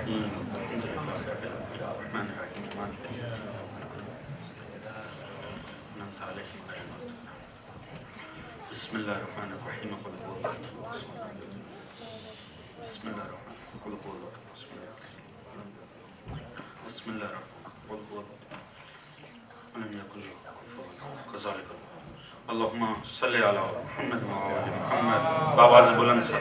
الرحیم الحمد للہ رب العالمین الرحمن الرحیم مالک یوم الدین بسم اللہ الرحمن الرحیم قل هو الله احد بسم اللہ الرحمن قل هو الله بسم اللہ الرحمن قل هو الله ولم يكن له كفوا احد كذلك اللهم صل على محمد وعلى ال محمد باواز بلند سے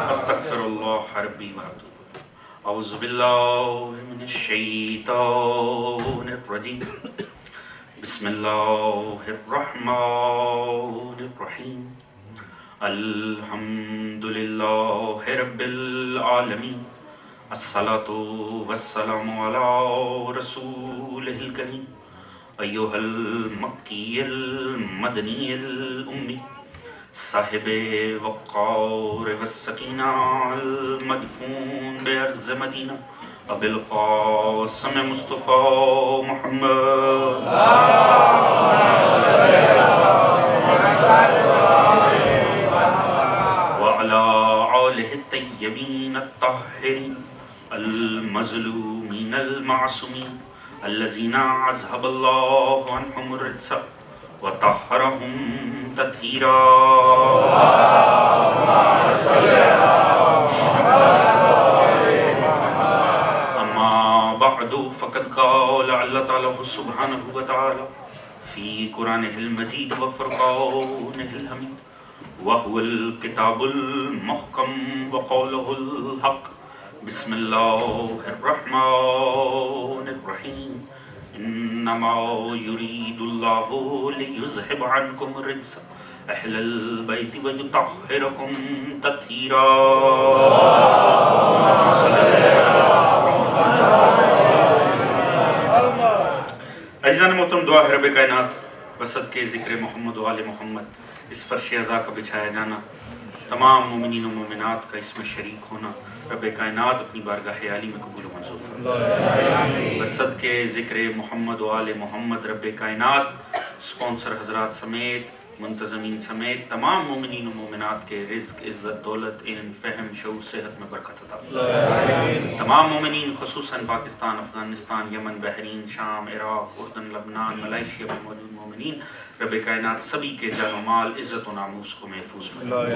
استغفر اللہ ربی واتوب اعوذ باللہ من الشیطان الرجیم بسم اللہ الرحمن الرحیم الحمد للہ رب العالمین الصلاة والسلام علی رسولہ الکریم ایہا المکی المدنی الامی صاحب وقار والسکینہ المدفون بعرض مدینہ ابی القاسم مصطفیٰ محمد وعلی آلہ الطیبین الطاہرین المظلومین المعصومین الذین اذهب اللہ عنہم الرجس وطہرہم تطہیرا اما بعد فقد قال اللہ تعالی سبحانہ وتعالی فی قرآنہ المجید وفرقانہ الحمید وهو الكتاب المحکم وقولہ الحق بسم اللہ الرحمن الرحیم انما یرید اللہ لیذہب عنکم الرجس اہل البیت ویطہرکم تطہیرا عزیزان محترم، دعا ہے رب کائنات وسط کے ذکر محمد و آل محمد اس فرش عزا کا بچھایا جانا، تمام مومنین و مومنات کا اس میں شریک ہونا رب کائنات اپنی بارگاہ عالی میں قبول و منظور فرمائے۔ وسط کے ذکر محمد و آل محمد رب کائنات سپانسر حضرات سمیت منتظمین سمیت تمام مومنین و مومنات کے رزق، عزت، دولت، علم، فہم، شعور، صحت میں برکت عطا فرمائے۔ تمام مومنین خصوصاً پاکستان، افغانستان، یمن، بحرین، شام، عراق، اردن، لبنان، ملائیشیا میں موجود مومنین رب کائنات سبھی کے جان و مال، عزت و ناموس کو محفوظ فرمائے۔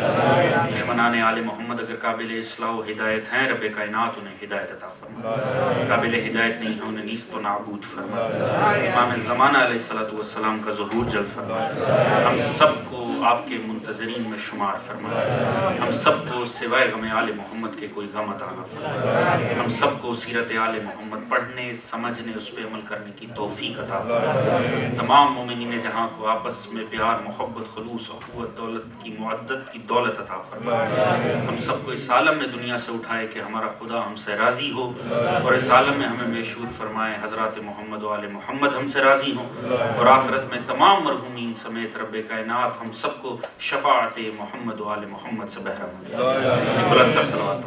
دشمنان آل محمد اگر قابل اصلاح و ہدایت ہیں رب کائنات انہیں ہدایت عطا فرمائے، قابل ہدایت نہیں ہیں انہیں نیست و نابود فرمائے۔ امام زمانہ علیہ السلام کا ظہور جلد فرمائے، ہم سب کو آپ کے منتظرین میں شمار فرمائے، ہم سب کو سوائے غم آل محمد کے کوئی غم عطا نہ فرمائے، ہم سب کو سیرت آل محمد پڑھنے، سمجھنے، اس پہ عمل کرنے کی توفیق عطا فرمائے۔ تمام مومنین جہاں کو آپس میں پیار، محبت، خلوص، اخوت، دولت کی معدت کی دولت عطا فرمائے۔ ہم سب کو اس عالم میں دنیا سے اٹھائے کہ ہمارا خدا ہم سے راضی ہو، اور اس عالم میں ہمیں میشور فرمائے حضرات محمد و آل محمد ہم سے راضی ہوں، اور آخرت میں تمام مرحومین سمیت رب کائنات ہم سب کو شفاعت محمد و آل محمد سے بہرہ مند فرمائے۔ بلند تر صلوات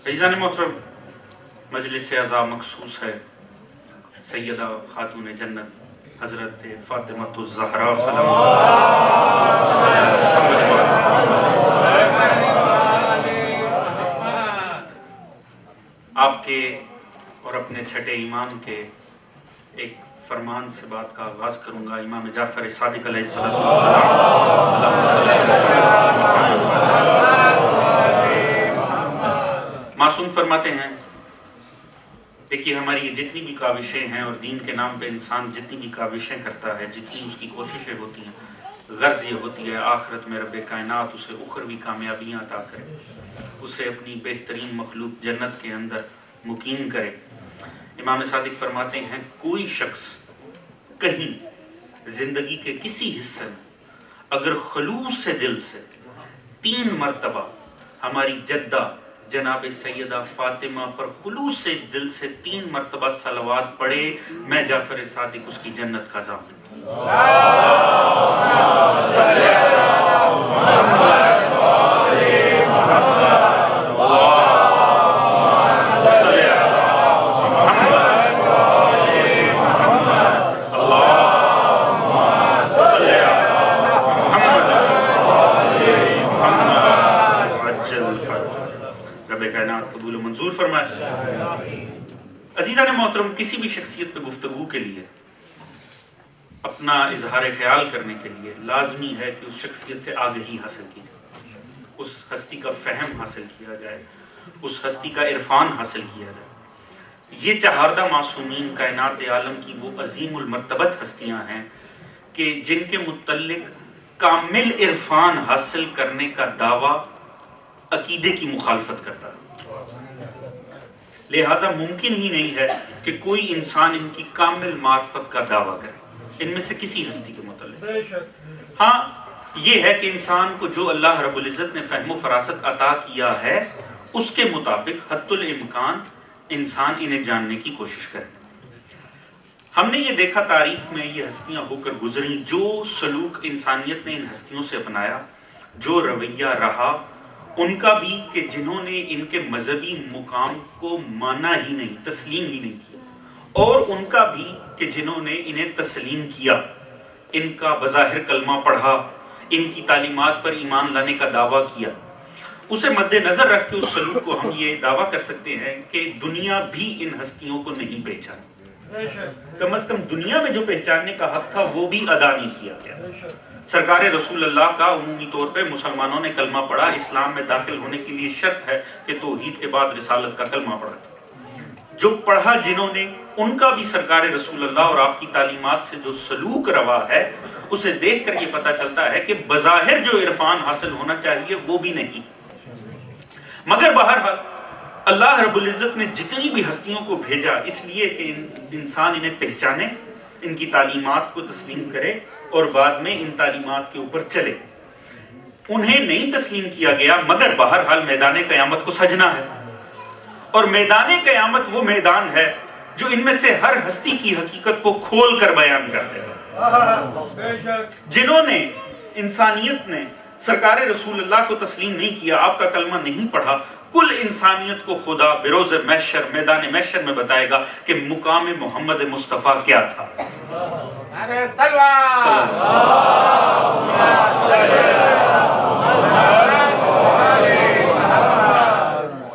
عزیزان محترم، مجلس اعزا مخصوص ہے سیدہ خاتون جنت حضرت فاطمہ الزہرا سلام آپ کے اور اپنے چھٹے امام کے ایک فرمان سے بات کا آغاز کروں گا۔ امام جعفر صادق علیہ السلام معصوم فرماتے ہیں، دیکھیے ہماری یہ جتنی بھی کاوشیں ہیں اور دین کے نام پہ انسان جتنی بھی کاوشیں کرتا ہے، جتنی اس کی کوششیں ہوتی ہیں، غرض یہ ہوتی ہے آخرت میں رب کائنات اسے اخروی کامیابیاں عطا کرے، اسے اپنی بہترین مخلوق جنت کے اندر مقیم کرے۔ امام صادق فرماتے ہیں کوئی شخص کہیں زندگی کے کسی حصے میں اگر خلوص سے دل سے 3 مرتبہ ہماری جدہ جناب سیدہ فاطمہ پر خلوص سے دل سے 3 مرتبہ صلوات پڑھے، میں جعفر صادق اس کی جنت کا ضامن ہوں۔ عزیزان محترم، کسی بھی شخصیت پہ گفتگو کے لیے، اپنا اظہار خیال کرنے کے لیے لازمی ہے کہ اس شخصیت سے آگہی حاصل کی جائے، اس ہستی کا فہم حاصل کیا جائے، اس ہستی کا عرفان حاصل کیا جائے۔ یہ چہاردہ معصومین کائنات عالم کی وہ عظیم المرتبت ہستیاں ہیں کہ جن کے متعلق کامل عرفان حاصل کرنے کا دعویٰ عقیدے کی مخالفت کرتا ہے، لہٰذا ممکن ہی نہیں ہے کہ کوئی انسان ان کی کامل معرفت کا دعویٰ کرے ان میں سے کسی ہستی کے متعلق۔ ہاں یہ ہے کہ انسان کو جو اللہ رب العزت نے فہم و فراست عطا کیا ہے اس کے مطابق حد الامکان انسان انہیں جاننے کی کوشش کرے۔ ہم نے یہ دیکھا تاریخ میں یہ ہستیاں ہو کر گزری، جو سلوک انسانیت نے ان ہستیوں سے اپنایا، جو رویہ رہا ان کا بھی، کہ جنہوں نے ان کے مذہبی مقام کو مانا ہی نہیں، تسلیم ہی نہیں کیا، اور ان کا بھی کہ جنہوں نے انہیں تسلیم کیا، ان کا بظاہر کلمہ پڑھا، ان کی تعلیمات پر ایمان لانے کا دعویٰ کیا۔ اسے مد نظر رکھ کے اس سلوک کو ہم یہ دعویٰ کر سکتے ہیں کہ دنیا بھی ان ہستیوں کو نہیں پہچانی، کم از کم دنیا میں جو پہچاننے کا حق تھا وہ بھی ادا نہیں کیا گیا۔ سرکار رسول اللہ کا عمومی طور پہ مسلمانوں نے کلمہ پڑھا، اسلام میں داخل ہونے کے لیے شرط ہے کہ توحید کے بعد رسالت کا کلمہ پڑھا، جو پڑھا جنہوں نے ان کا بھی سرکار رسول اللہ اور آپ کی تعلیمات سے جو سلوک روا ہے اسے دیکھ کر یہ پتہ چلتا ہے کہ بظاہر جو عرفان حاصل ہونا چاہیے وہ بھی نہیں۔ مگر بہرحال اللہ رب العزت نے جتنی بھی ہستیوں کو بھیجا اس لیے کہ انسان انہیں پہچانے، ان کی تعلیمات کو تسلیم کرے اور بعد میں ان تعلیمات کے اوپر چلے۔ انہیں نہیں تسلیم کیا گیا، مگر بہرحال میدان قیامت کو سجنا ہے، اور میدان قیامت وہ میدان ہے جو ان میں سے ہر ہستی کی حقیقت کو کھول کر بیان کر دے گا۔ جنہوں نے، انسانیت نے سرکار رسول اللہ کو تسلیم نہیں کیا، آپ کا کلمہ نہیں پڑھا، کل انسانیت کو خدا بروز محشر، میدان محشر میں بتائے گا کہ مقام محمد مصطفیٰ کیا تھا۔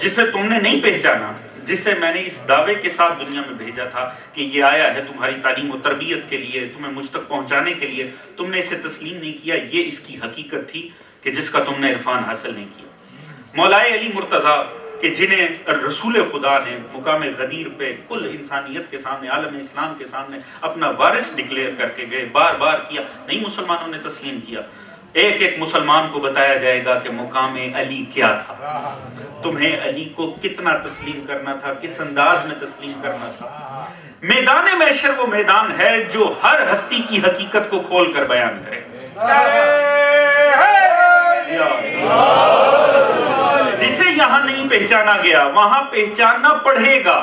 جسے تم نے نہیں پہچانا، جسے میں نے اس دعوے کے ساتھ دنیا میں بھیجا تھا کہ یہ آیا ہے تمہاری تعلیم و تربیت کے لیے، تمہیں مجھ تک پہنچانے کے لیے، تم نے اسے تسلیم نہیں کیا، یہ اس کی حقیقت تھی کہ جس کا تم نے عرفان حاصل نہیں کیا۔ مولائے علی مرتضیٰ کہ جنہیں رسول خدا نے مقام غدیر پہ کل انسانیت کے سامنے، عالم اسلام کے سامنے اپنا وارث ڈکلیئر کر کے گئے، بار بار کیا، نہیں مسلمانوں نے تسلیم کیا۔ ایک ایک مسلمان کو بتایا جائے گا کہ مقام علی کیا تھا، تمہیں علی کو کتنا تسلیم کرنا تھا، کس انداز میں تسلیم کرنا تھا۔ میدان محشر وہ میدان ہے جو ہر ہستی کی حقیقت کو کھول کر بیان کرے۔ جسے یہاں نہیں پہچانا گیا وہاں پہچاننا پڑے گا،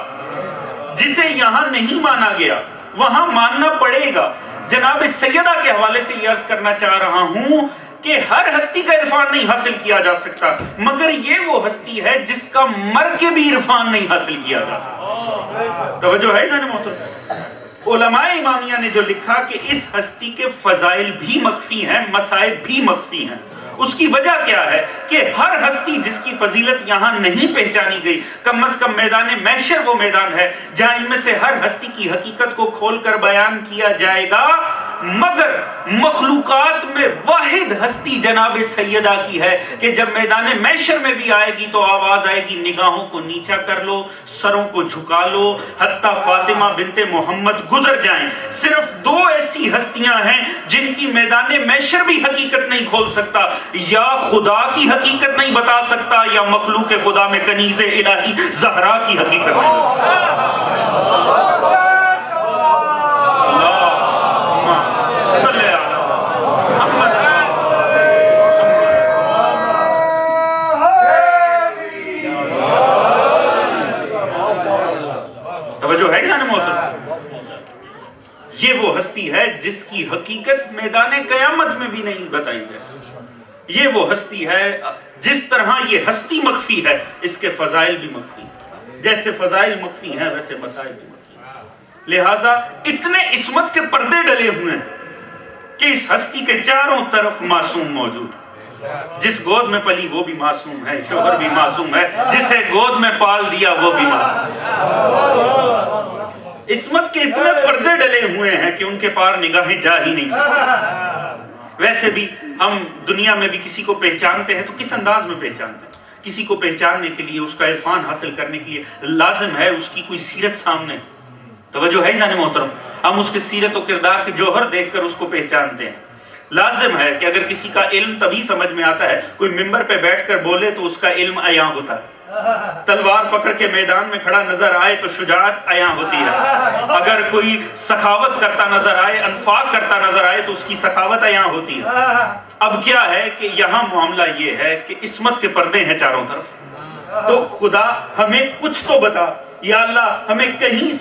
جسے یہاں نہیں مانا گیا وہاں ماننا پڑے گا۔ جناب سیدہ کے حوالے سے یہ عرض کرنا چاہ رہا ہوں کہ ہر ہستی کا عرفان نہیں حاصل کیا جا سکتا، مگر یہ وہ ہستی ہے جس کا مر کے بھی عرفان نہیں حاصل کیا جا سکتا۔ توجہ ہے ذہن محترم؟ علماء امامیہ نے جو لکھا کہ اس ہستی کے فضائل بھی مخفی ہیں، مصائب بھی مخفی ہیں۔ اس کی وجہ کیا ہے کہ ہر ہستی جس کی فضیلت یہاں نہیں پہچانی گئی، کم از کم میدان محشر وہ میدان ہے جہاں ان میں سے ہر ہستی کی حقیقت کو کھول کر بیان کیا جائے گا۔ مگر مخلوقات میں واحد ہستی جناب سیدہ کی ہے کہ جب میدان محشر میں بھی آئے گی تو آواز آئے گی، نگاہوں کو نیچا کر لو، سروں کو جھکا لو، حتیٰ فاطمہ بنت محمد گزر جائیں۔ صرف دو ایسی ہستیاں ہیں جن کی میدان محشر بھی حقیقت نہیں کھول سکتا، یا خدا کی حقیقت نہیں بتا سکتا یا مخلوق خدا میں کنیز الہی زہرا کی حقیقت نہیں۔ یہ وہ ہستی ہے جس کی حقیقت میدان قیامت میں بھی نہیں بتائی جائے۔ یہ وہ ہستی ہے، جس طرح یہ ہستی مخفی ہے اس کے فضائل بھی مخفی ہیں، جیسے فضائل مخفی ہیں ویسے مسائل بھی مخفی ہیں۔ لہٰذا اتنے عصمت کے پردے ڈلے ہوئے ہیں کہ اس ہستی کے چاروں طرف معصوم موجود ہے۔ جس گود میں پلی وہ بھی معصوم ہے، شوہر بھی معصوم ہے، جسے گود میں پال دیا وہ بھی معصوم ہے۔ عصمت کے اتنے پردے ڈلے ہوئے ہیں کہ ان کے پار نگاہیں جا ہی نہیں سکتی۔ ویسے بھی ہم دنیا میں بھی کسی کو پہچانتے ہیں تو کس انداز میں پہچانتے ہیں؟ کسی کو پہچاننے کے لیے، اس کا عرفان حاصل کرنے کے لیے لازم ہے اس کی کوئی سیرت سامنے، توجہ ہے جان محترم، ہم اس کے سیرت و کردار کے جوہر دیکھ کر اس کو پہچانتے ہیں۔ لازم ہے کہ اگر کسی کا علم تبھی سمجھ میں آتا ہے، کوئی ممبر پہ بیٹھ کر بولے تو اس کا علم عیاں ہوتا ہے، تلوار پکڑ کے میدان میں کھڑا نظر آئے تو شجاعت عیاں ہوتی ہے، اگر کوئی سخاوت کرتا نظر آئے، انفاق کرتا نظر آئے تو اس کی سخاوت عیاں ہوتی ہے۔ اب کیا ہے کہ یہاں معاملہ یہ ہے کہ عصمت کے پردے ہیں چاروں طرف، تو خدا ہمیں کچھ تو بتا، یا اللہ ہمیں کہیں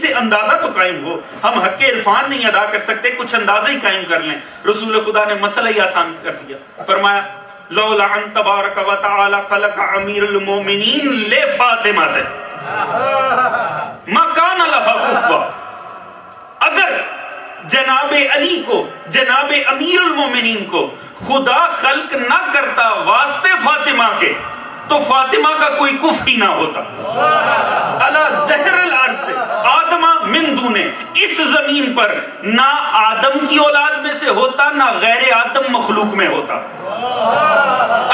سے اندازہ تو قائم ہو، ہم حق عرفان نہیں ادا کر سکتے، کچھ اندازہ ہی قائم کر لیں۔ رسول خدا نے مسئلہ ہی آسان کر دیا، فرمایا لولا ان تبارک و تعالی خلق امیر المومنین لفاطمہ ما کان لہا کفوا، اگر جناب علی کو، جناب امیر المومنین کو خدا خلق نہ کرتا واسطے فاطمہ کے تو فاطمہ کا کوئی کف ہی نہ ہوتا۔ علی ظہر الارض آدم من دون، اس زمین پر نہ آدم کی اولاد میں سے ہوتا نہ غیر آدم مخلوق میں ہوتا۔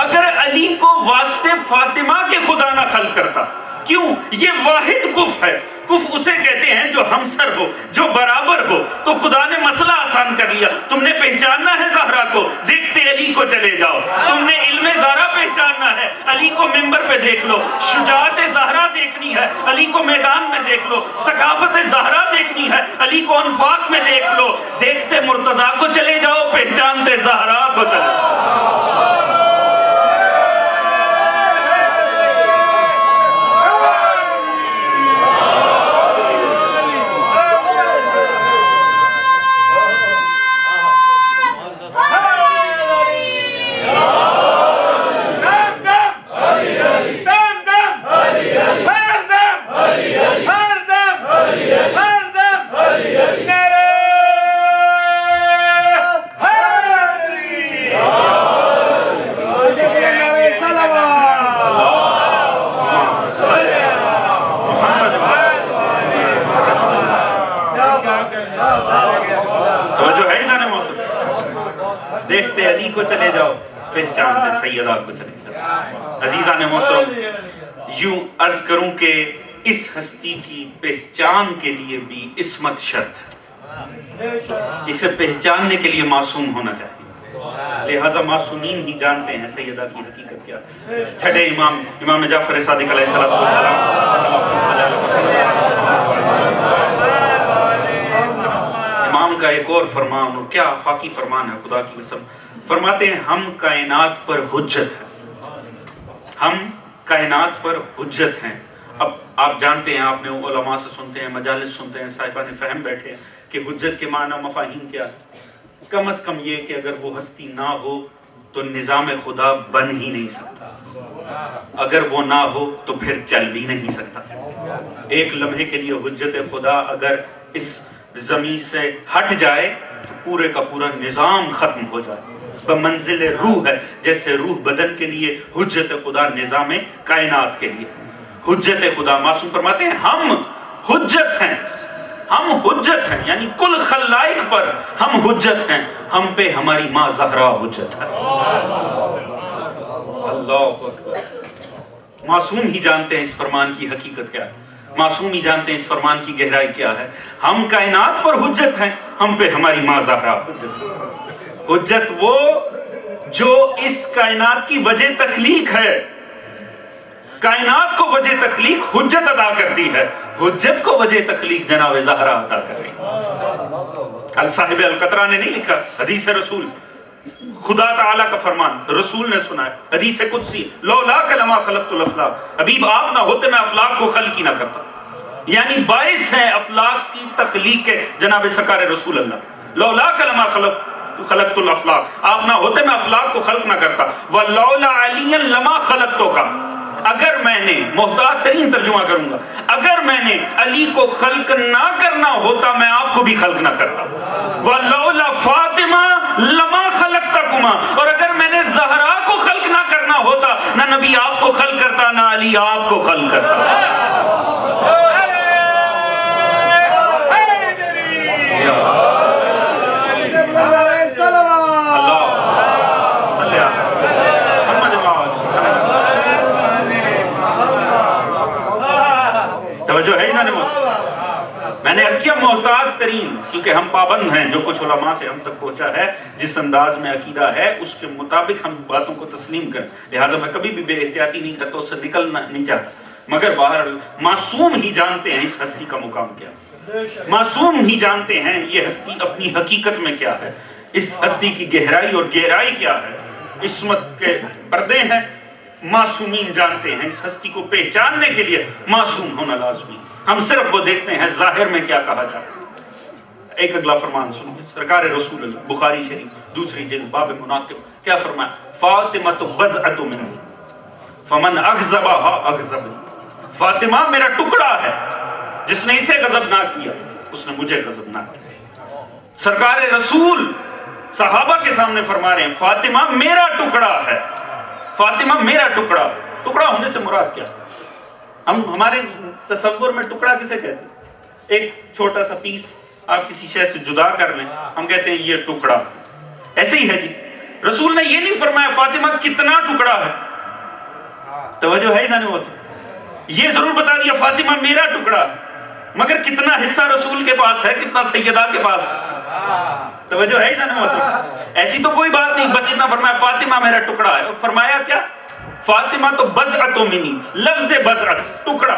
اگر علی کو واسطے فاطمہ کے خدا نہ خلق کرتا، کیوں؟ یہ واحد کف ہے، کف اسے کہتے ہیں جو ہمسر ہو، جو برابر ہو، تو خدا نے مسئلہ آسان کر لیا۔ تم نے پہچاننا ہے زہرا کو، دیکھتے علی کو چلے جاؤ۔ تم نے علم زہرا پہچاننا ہے، علی کو ممبر پہ دیکھ لو۔ شجاعت زہرا دیکھنی ہے، علی کو میدان میں دیکھ لو۔ ثقافت زہرا دیکھنی ہے، علی کو انفاق میں دیکھ لو۔ دیکھتے مرتضیٰ کو چلے جاؤ، پہچانتے زہرا کو چلے جاؤ۔ دیکھتے علی کو چلے جاؤ، پہچانتے سیدہ کو چلے جاؤ۔ عزیزان محترم، یوں عرض کروں کہ اس ہستی کی پہچان کے لیے بھی عصمت شرط ہے، اسے پہچاننے کے لیے معصوم ہونا چاہیے، لہذا معصومین ہی جانتے ہیں سیدہ کی حقیقت کیا ہے۔ چھٹے امام جعفر صادق علیہ السلام، امام کا ایک اور فرمان، اور کیا آفاقی فرمان ہے خدا کی قسم، فرماتے ہیں ہم کائنات پر حجت ہیں، ہم کائنات پر حجت ہیں۔ اب آپ جانتے ہیں، آپ نے علماء سے سنتے ہیں، مجالس سنتے ہیں، صاحبان فہم بیٹھے ہیں کہ حجت کے معنی مفاہیم کیا ہے۔ کم از کم یہ کہ اگر وہ ہستی نہ ہو تو نظام خدا بن ہی نہیں سکتا، اگر وہ نہ ہو تو پھر چل بھی نہیں سکتا۔ ایک لمحے کے لیے حجت خدا اگر اس زمین سے ہٹ جائے تو پورے کا پورا نظام ختم ہو جائے۔ بمنزل روح ہے، جیسے روح بدن کے لیے حجت خدا نظام کائنات کے لیے حجت خدا۔ معصوم فرماتے ہیں ہم حجت ہیں، ہم حجت ہیں، یعنی کل خلائق پر ہم حجت ہیں، ہم پہ ہماری ماں زہرا حجت ہے۔ اللہ اکبر۔ معصوم ہی جانتے ہیں اس فرمان کی حقیقت کیا ہے، معصوم ہی جانتے ہیں اس فرمان کی گہرائی کیا ہے۔ ہم کائنات پر حجت ہیں، ہم پہ ہماری ماں زہرا حجت ہے۔ حجت وہ جو اس کائنات کی وجہ تخلیق ہے، کائنات کو وجہ تخلیق حجت ادا کرتی ہے، حجت کو وجہ تخلیق جناب زہرا ادا کر رہی ہے۔ الصاحب القطرہ نے نہیں لکھا، حدیث رسول، خدا تعالیٰ کا فرمان رسول نے سنا ہے، حدیث قدسی، لولاک لما خلقت الافلاق، حبیب آپ نہ ہوتے میں افلاق کو خلق ہی نہ کرتا، یعنی باعث ہیں افلاق کی تخلیق کے جناب سرکار رسول اللہ۔ لولاک لما خلقت الافلاق، آپ نہ ہوتے میں افلاق کو خلق نہ کرتا، ولولا علی لما خلقتو کا، اگر میں نے، محتاط ترین ترجمہ کروں گا، اگر میں نے علی کو خلق نہ کرنا ہوتا میں آپ کو بھی خلق نہ کرتا، وَلَوْلَا فَاطِمَةَ لَمَا خَلَقْتَكُمَا، اور اگر میں نے زہرا کو خلق نہ کرنا ہوتا نہ نبی آپ کو خلق کرتا نہ علی آپ کو خلق کرتا۔ میں نے عرض کیا محتاط ترین، کیونکہ ہم پابند ہیں، جو کچھ علماء سے ہم تک پہنچا ہے، جس انداز میں عقیدہ ہے اس کے مطابق ہم باتوں کو تسلیم کریں، لہٰذا میں کبھی بھی بے احتیاطی نہیں کرتا، اس سے نکلنا نہیں چاہتا، مگر بہرحال معصوم ہی جانتے ہیں اس ہستی کا مقام کیا، معصوم ہی جانتے ہیں یہ ہستی اپنی حقیقت میں کیا ہے، اس ہستی کی گہرائی اور گہرائی کیا ہے، عصمت کے پردے ہیں، معصومین جانتے ہیں اس ہستی کو پہچاننے کے لیے معصوم ہونا لازمی، ہم صرف وہ دیکھتے ہیں ظاہر میں کیا کہا جاتا ہے۔ ایک اگلا فرمان سنو، سرکار رسول اللہ بخاری شریف دوسری جلد باب مناقب کیا فرمایا، فاطمۃ بضعۃ منی فمن اغضبها اغضبنی، فاطمہ میرا ٹکڑا ہے، جس نے اسے غضبناک کیا اس نے مجھے غضبناک کیا۔ سرکار رسول صحابہ کے سامنے فرما رہے ہیں فاطمہ میرا ٹکڑا ہے، فاطمہ میرا ٹکڑا، ٹکڑا ہونے سے مراد کیا؟ ہمارے تصور میں ٹکڑا کسے کہتے ہیں؟ ایک چھوٹا سا پیس آپ کسی شے سے جدا کر لیں، ہم کہتے ہیں یہ ٹکڑا، ایسے ہی ہے جی۔ رسول نے یہ نہیں فرمایا فاطمہ کتنا ٹکڑا ہے، توجہ ہے جانے ہوتی، یہ ضرور بتا دیا فاطمہ میرا ٹکڑا ہے، مگر کتنا حصہ رسول کے پاس ہے، کتنا سیدہ کے پاس ہے، توجہ ہے جانے ہوتی، ایسی تو کوئی بات نہیں، بس اتنا فرمایا فاطمہ میرا ٹکڑا ہے، اور فرمایا کیا، فاطمہ تو بضعۃ منی، لفظ بضعۃ ٹکڑا،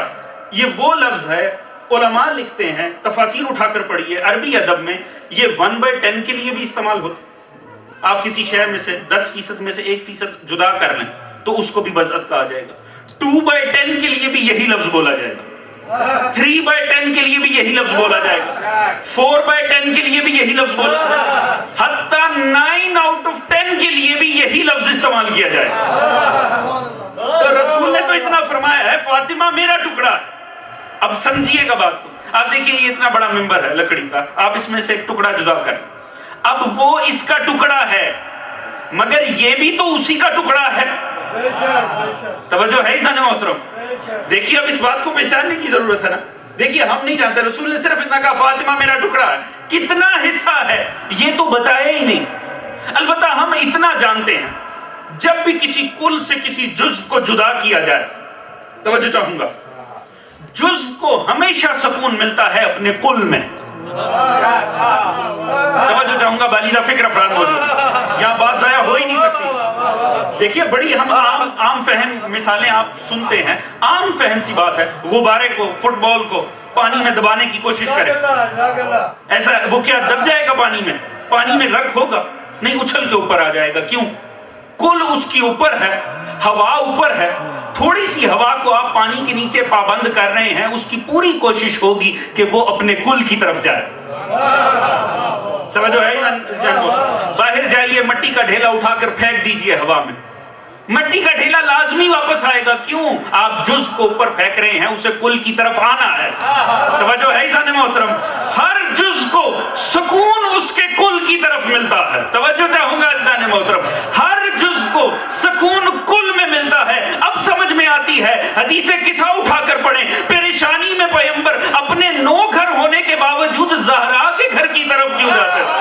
یہ وہ لفظ ہے علماء لکھتے ہیں، تفاسیر اٹھا کر پڑھیے عربی ادب میں، یہ 1/10 کے لیے بھی استعمال ہوتا، آپ کسی شے میں سے 10% میں سے 1% جدا کر لیں تو اس کو بھی بضعت کہا جائے گا، 2/10 کے لیے بھی یہی لفظ بولا جائے گا، 3/10 کے لیے بھی یہی لفظ بولا جائے گا، 4/10 کے لیے بھی یہی لفظ بولا جائے گا، حتیٰ 9/10 کے لیے بھی یہی لفظ استعمال کیا جائے گا۔ تو رسول نے تو اتنا فرمایا ہے فاطمہ میرا ٹکڑا ہے۔ اب سمجھیے گا بات کو، آپ دیکھیے یہ اتنا بڑا ممبر ہے لکڑی کا، آپ اس میں سے ایک ٹکڑا جدا کر، اب وہ اس کا ٹکڑا ہے مگر یہ بھی تو اسی کا ٹکڑا ہے، توجہ ہے عزیزان محترم، دیکھیے اب اس بات کو پہچاننے کی ضرورت ہے نا، دیکھیے ہم نہیں جانتے، رسول نے صرف اتنا کہا فاطمہ میرا ٹکڑا ہے، کتنا حصہ ہے یہ تو بتایا ہی نہیں، البتہ ہم اتنا جانتے ہیں جب بھی کسی کل سے کسی جزو کو جدا کیا جائے، توجہ چاہوں گا، جزو کو ہمیشہ سکون ملتا ہے اپنے کل میں، توجہ چاہوں گا، بالیدہ فکر افراد موجود، یہاں بات ضائع ہو ہی نہیں سکتی، دیکھیے بڑی ہم عام فہم مثالیں آپ سنتے ہیں، عام فہم سی بات ہے، غبارے کو، فٹ بال کو پانی میں دبانے کی کوشش کریں، ایسا وہ کیا دب جائے گا پانی میں؟ پانی میں غرق ہوگا؟ نہیں، اچھل کے اوپر آ جائے گا، کیوں؟ کل اس کی اوپر ہے، ہوا اوپر ہے، تھوڑی سی ہوا کو آپ پانی کے نیچے پابند کر رہے ہیں، اس کی پوری کوشش ہوگی کہ وہ اپنے کل کی طرف جائے، توجہ ہے، باہر جائیے مٹی کا ڈھیلا اٹھا کر پھینک دیجئے ہوا میں، مٹی کا ڈھیلا لازمی واپس آئے گا، کیوں؟ آپ جز کو اوپر پھینک رہے ہیں، اسے کل کی طرف آنا ہے، توجہ ہے عزیزان محترم، ہر جز کو سکون اس کے کل کی طرف ملتا ہے، توجہ چاہوں گا عزیزان محترم، ہر جز کو سکون کل میں ملتا ہے۔ اب سمجھ میں آتی ہے، حدیث قصہ اٹھا کر پڑھیں، پریشانی میں پیغمبر اپنے 9 گھر ہونے کے باوجود زہرا کے گھر کی طرف کیوں جاتے ہیں؟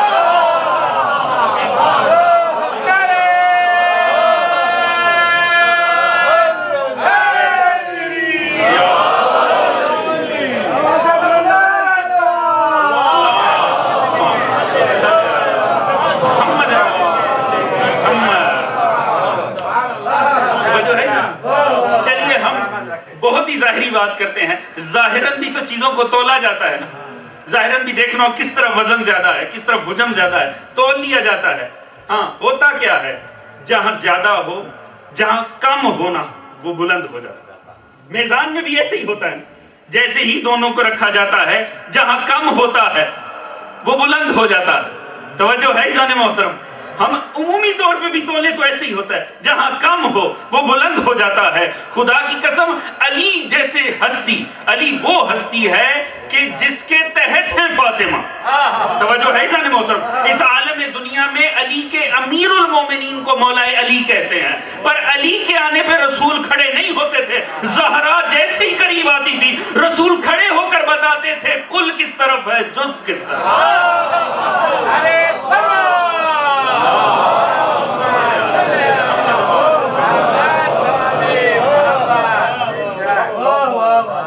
بہت ہی ظاہری بات کرتے ہیں، ظاہراً بھی تو چیزوں کو تولا جاتا ہے نا، ظاہراً بھی دیکھنا کس طرح وزن زیادہ ہے، کس طرح حجم زیادہ ہے، تول لیا جاتا ہے، ہاں ہوتا کیا ہے، جہاں زیادہ ہو، جہاں کم ہونا وہ بلند ہو جاتا ہے، میزان میں بھی ایسے ہی ہوتا ہے، جیسے ہی دونوں کو رکھا جاتا ہے، جہاں کم ہوتا ہے وہ بلند ہو جاتا ہے، توجہ ہے عزیزان محترم، ہم عمومی طور پہ بھی تولے تو ایسے ہی ہوتا ہے، جہاں کم ہو وہ بلند ہو جاتا ہے۔ خدا کی قسم، علی جیسے ہستی، علی وہ ہستی ہے کہ جس کے تحت ہے فاطمہ، توجہ ہے عزیزان محترم، اس عالم دنیا میں علی کے امیر المومنین کو مولا علی کہتے ہیں، پر علی کے آنے پہ رسول کھڑے نہیں ہوتے تھے، زہرا جیسے ہی قریب آتی تھی رسول کھڑے ہو کر بتاتے تھے کل کس طرف ہے، جز کس طرف ہے۔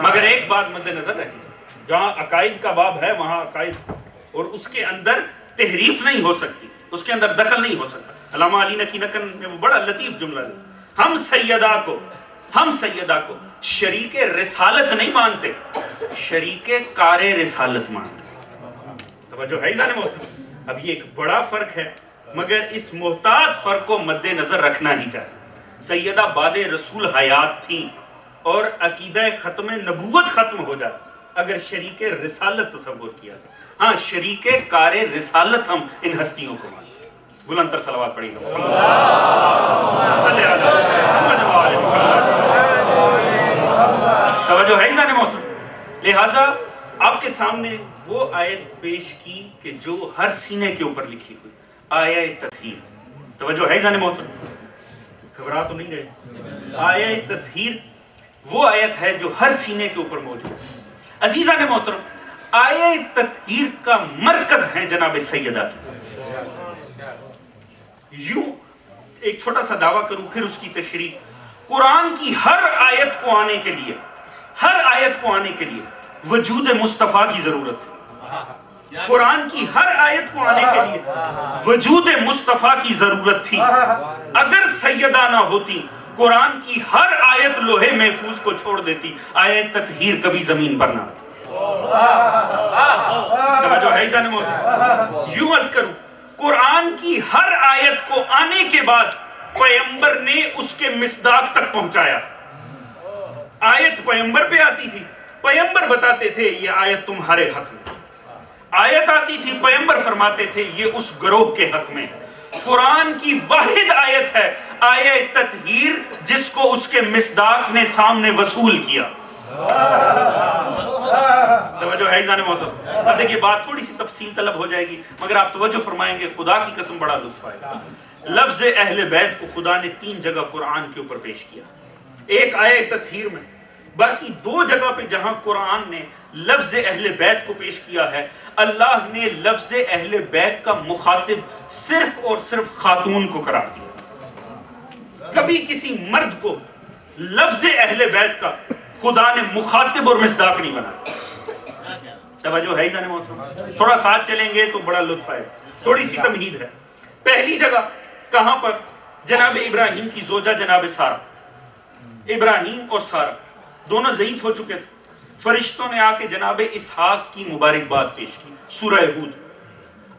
مگر ایک بات مد نظر رہے، جہاں عقائد عقائد کا باب ہے وہاں عقائد، اور اس کے اندر تحریف نہیں ہو سکتی، اس کے اندر دخل نہیں ہو سکتا. علامہ علی نقی نکن نے وہ بڑا لطیف جملہ دیا، ہم سیدہ کو شریک رسالت نہیں مانتے، شریک کار رسالت مانتے. توجہ ہے جانے محترم؟ اب یہ ایک بڑا فرق ہے، مگر اس محتاط فرق کو مد نظر رکھنا ہی چاہیے. سیدہ بعد رسول حیات تھیں اور عقیدہ ختم نبوت ختم ہو جاتا اگر شریک رسالت تصور کیا جائے. ہاں شریک کار رسالت ہم ان ہستیوں کو مانتے. بلند تر صلوات پڑھیں گے. صلی اللہ علیہ وسلم. توجہ ہے جانے محترم؟ لہٰذا آپ کے سامنے وہ آیت پیش کی کہ جو ہر سینے کے اوپر لکھی ہوئی، آیہ تطہیر. توجہ ہے جانے محترم؟ گھبرا تو نہیں رہے؟ آیہ تطہیر وہ آیت ہے جو ہر سینے کے اوپر موجود ہے. عزیزان محترم، آیہ تطہیر کا مرکز ہے جناب سیدہ کی. یوں ایک چھوٹا سا دعویٰ کروں پھر اس کی تشریح. قرآن کی ہر آیت کو آنے کے لیے وجود مصطفیٰ کی ضرورت ہے. قرآن کی ہر آیت کو آنے کے لیے وجود مصطفیٰ کی ضرورت تھی. اگر سیدہ نہ ہوتی قرآن کی ہر آیت لوہے محفوظ کو چھوڑ دیتی، آیت تطہیر کبھی زمین پر نہ آتی. توجہ ہے جانے محترم؟ یوں عرض کروں، قرآن کی ہر آیت کو آنے کے بعد پیغمبر نے اس کے مصداق تک پہنچایا. آیت پیغمبر پہ آتی تھی، پیغمبر بتاتے تھے یہ آیت تمہارے حق میں. آیت آتی تھی، پیغمبر فرماتے تھے یہ اس گروہ کے حق میں. قرآن کی واحد آیت ہے آیت تطہیر جس کو اس کے مصداق نے سامنے وصول کیا. توجہ ہے جانے محترم؟ اب دیکھیں بات تھوڑی سی تفصیل طلب ہو جائے گی، مگر آپ توجہ فرمائیں گے، خدا کی قسم بڑا لطف آئے گا. لفظ اہل بیت کو خدا نے 3 جگہ قرآن کے اوپر پیش کیا. ایک آیت تطہیر میں، باقی 2 جگہ پہ جہاں قرآن نے لفظ اہل بیت کو پیش کیا ہے، اللہ نے لفظ اہل بیت کا مخاطب صرف اور صرف خاتون کو قرار دیا. کبھی کسی مرد کو لفظ اہل بیت کا خدا نے مخاطب اور مصداق نہیں بنا. توجہ ہے جانے محترم؟ تھوڑا ساتھ چلیں گے تو بڑا لطف آئے. تھوڑی سی تمہید ہے. پہلی جگہ کہاں پر؟ جناب ابراہیم کی زوجہ جناب سارہ. ابراہیم اور سارہ دونوں ضعیف ہو چکے تھے. فرشتوں نے آ کے جناب اسحاق کی مبارکباد پیش کی. سورہ ہود.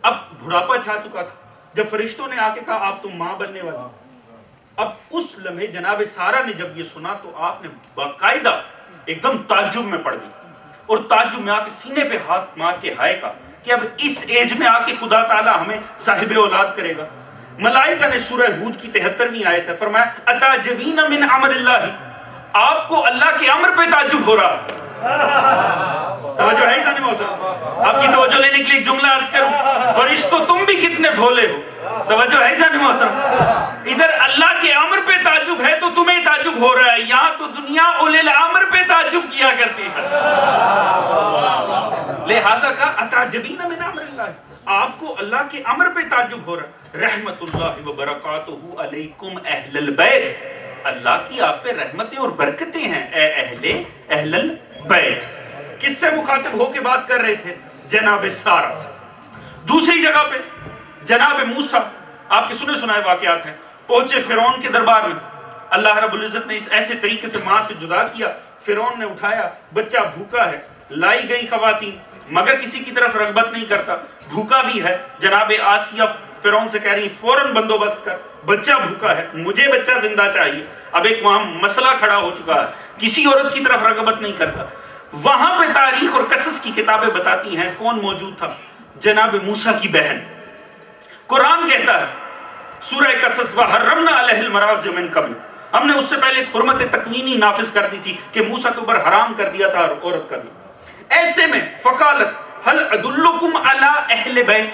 اب بڑھاپا چھا چکا تھا. جب فرشتوں نے آ کے کہا آپ تم ماں بننے والی، اب اس لمحے جناب سارہ نے جب یہ سنا تو آپ نے باقاعدہ ایک دم تعجب میں پڑ گئی، اور تعجب میں آ کے سینے پہ ہاتھ مار کے ہائے کہا کہ اب اس ایج میں آ کے خدا تعالیٰ ہمیں صاحب اولاد کرے گا. ملائکہ نے سورہ ہود کی 73ویں آیت ہے فرمایا اتعجبین من امر اللہ، آپ کو اللہ کے امر پہ تعجب ہو رہا. توجہ ہے جانے محترم؟ آپ کی توجہ لینے کے لیے ایک جملہ عرض کروں، فرشتوں تم بھی کتنے بھولے ہو. توجہ ہے جانے محترم؟ ادھر اللہ کے امر پہ تعجب ہے تو تمہیں تعجب ہو رہا ہے، یہاں تو دنیا اولی الامر پہ تعجب کیا کرتی ہے. لہذا کہا اتعجبین من امر اللہ، آپ کو اللہ کے امر پہ تعجب ہو رہا ہے. رحمت اللہ وبرکاتہ علیکم اہل البیت، اللہ کی آپ پہ رحمتیں اور برکتیں ہیں اے اہل البیت. کس سے مخاطب ہو کے بات کر رہے تھے؟ جناب سارہ سے. دوسری جگہ پہ جناب موسیٰ، آپ کے سنے سنائے واقعات ہیں، پہنچے فرعون کے دربار میں. اللہ رب العزت نے اس ایسے طریقے سے ماں سے جدا کیا، فرعون نے اٹھایا، بچہ بھوکا ہے، لائی گئی خواتین، مگر کسی کی طرف رغبت نہیں کرتا، بھوکا بھی ہے. جناب آسیہ فرعون سے کہہ رہی فوراً بندوبست کر، بچہ بھوکا ہے، مجھے بچہ زندہ چاہیے. اب ایک وہاں مسئلہ کھڑا ہو چکا ہے، کسی عورت کی طرف رغبت نہیں کرتا. وہاں پہ تاریخ اور قصص کی کتابیں بتاتی ہیں کون موجود تھا؟ جناب موسیٰ کی بہن. قرآن کہتا ہے سورہ قصص وَحَرَّمْنَا عَلَيْهِ الْمَرَاضِعَ مِن قَبْلُ، ہم نے اس سے پہلے ایک حرمت تکوینی نافذ کر دی تھی کہ موسیٰ کے اوپر حرام کر دیا تھا عورت کرنا. ایسے میں فقالت هل ادلکم علی اہل بیت،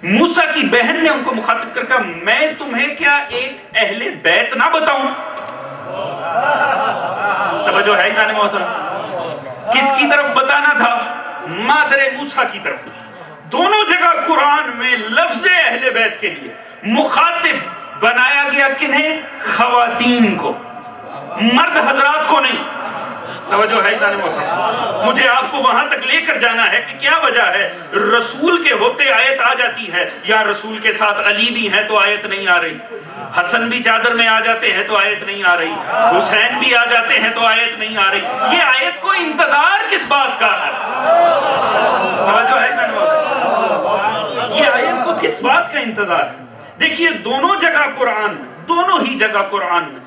موسیٰ کی بہن نے ان کو مخاطب کر کہا میں تمہیں کیا ایک اہل بیت نہ بتاؤں؟ توجہ ہے جانے محترم؟ کس کی طرف بتانا تھا؟ مادر موسیٰ کی طرف. دونوں جگہ قرآن میں لفظ اہل بیت کے لیے مخاطب بنایا گیا کنہیں؟ خواتین کو، مرد حضرات کو نہیں. توجہ ہے عزیزان محترم؟ مجھے آپ کو وہاں تک لے کر جانا ہے کہ کیا وجہ ہے رسول کے ہوتے آیت آ جاتی ہے، یا رسول کے ساتھ علی بھی ہیں تو آیت نہیں آ رہی، حسن بھی چادر میں آ جاتے ہیں تو آیت نہیں آ رہی، حسین بھی آ جاتے ہیں تو آیت نہیں آ رہی. یہ آیت کو انتظار کس بات کا ہے؟ توجہ ہے عزیزان محترم؟ یہ آیت کو کس بات کا انتظار ہے؟ دیکھیے دونوں جگہ قرآن میں، دونوں ہی جگہ قرآن میں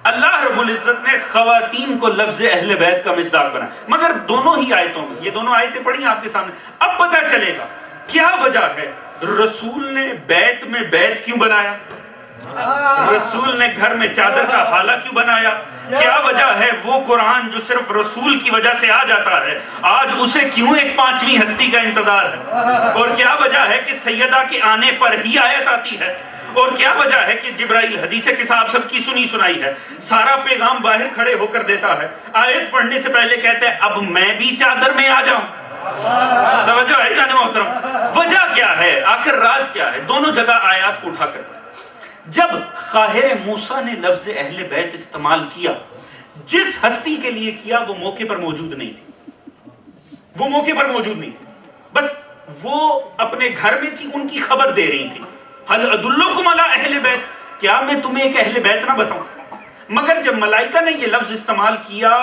اللہ رب العزت نے خواتین کو لفظ اہل بیت کا مصداق بنا، مگر دونوں ہی آیتوں میں، یہ دونوں آیتیں پڑھی آپ کے سامنے. اب پتہ چلے گا کیا وجہ ہے رسول نے بیت میں بیت کیوں بنایا، رسول نے گھر میں چادر کا حالہ کیوں بنایا، کیا وجہ ہے وہ قرآن جو صرف رسول کی وجہ سے آ جاتا ہے آج اسے کیوں ایک پانچویں ہستی کا انتظار ہے، اور کیا وجہ ہے کہ سیدہ کے آنے پر ہی آیت آتی ہے، اور کیا وجہ ہے کہ جبرائیل حدیث کے صاحب سب کی سنی سنائی ہے سارا پیغام باہر کھڑے ہو کر دیتا ہے، آیت پڑھنے سے پہلے کہتے ہیں اب میں بھی چادر میں آ جاؤں. توجہ ہے عزیزان محترم؟ وجہ کیا ہے، آخر راز کیا ہے؟ دونوں جگہ آیات کو اٹھا کر جب خواہر موسیٰ نے لفظ اہل بیت استعمال کیا، جس ہستی کے لیے کیا وہ موقع پر موجود نہیں تھی، وہ موقع پر موجود نہیں تھی، بس وہ اپنے گھر میں تھی، ان کی خبر دے رہی تھی. حل ادلکم علی اہل بیت، کیا میں تمہیں ایک اہل بیت نہ بتاؤں؟ مگر جب ملائکہ نے یہ لفظ استعمال کیا،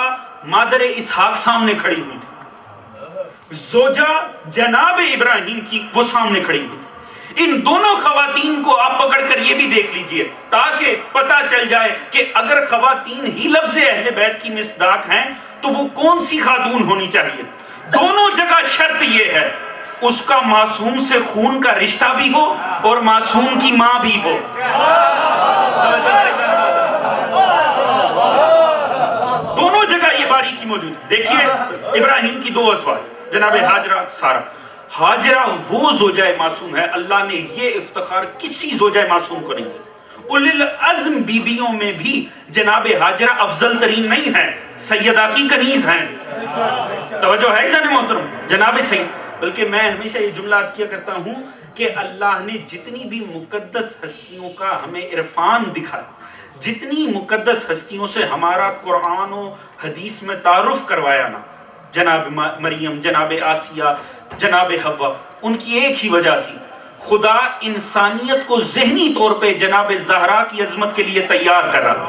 مادر اسحاق سامنے کھڑی ہوئی تھی، زوجہ جناب ابراہیم کی وہ سامنے کھڑی ہوئی تھی. ان دونوں خواتین کو آپ پکڑ کر یہ بھی دیکھ لیجئے تاکہ پتہ چل جائے کہ اگر خواتین ہی لفظ اہل بیت کی مصداق ہیں تو وہ کون سی خاتون ہونی چاہیے. دونوں جگہ شرط یہ ہے اس کا معصوم سے خون کا رشتہ بھی ہو اور معصوم کی ماں بھی ہو. دونوں جگہ یہ باریکی موجود. دیکھیے ابراہیم کی دو ازواج جناب ہاجرہ سارہ. ہاجرہ وہ زوجہ معصوم ہے، اللہ نے یہ افتخار کسی زوجہ معصوم کو نہیں دیا. اولی العزم بیویوں میں بھی جناب ہاجرہ افضل ترین نہیں ہے، سیدہ کی کنیز ہیں. توجہ ہے عزیزان محترم؟ جناب سید، بلکہ میں ہمیشہ یہ جملہ عرض کیا کرتا ہوں کہ اللہ نے جتنی بھی مقدس ہستیوں کا ہمیں عرفان دکھا، جتنی مقدس ہستیوں سے ہمارا قرآن و حدیث میں تعارف کروایا نا، جناب مریم، جناب آسیہ، جناب حوا، ان کی ایک ہی وجہ تھی، خدا انسانیت کو ذہنی طور پہ جناب زہرا کی عظمت کے لیے تیار کر رہا.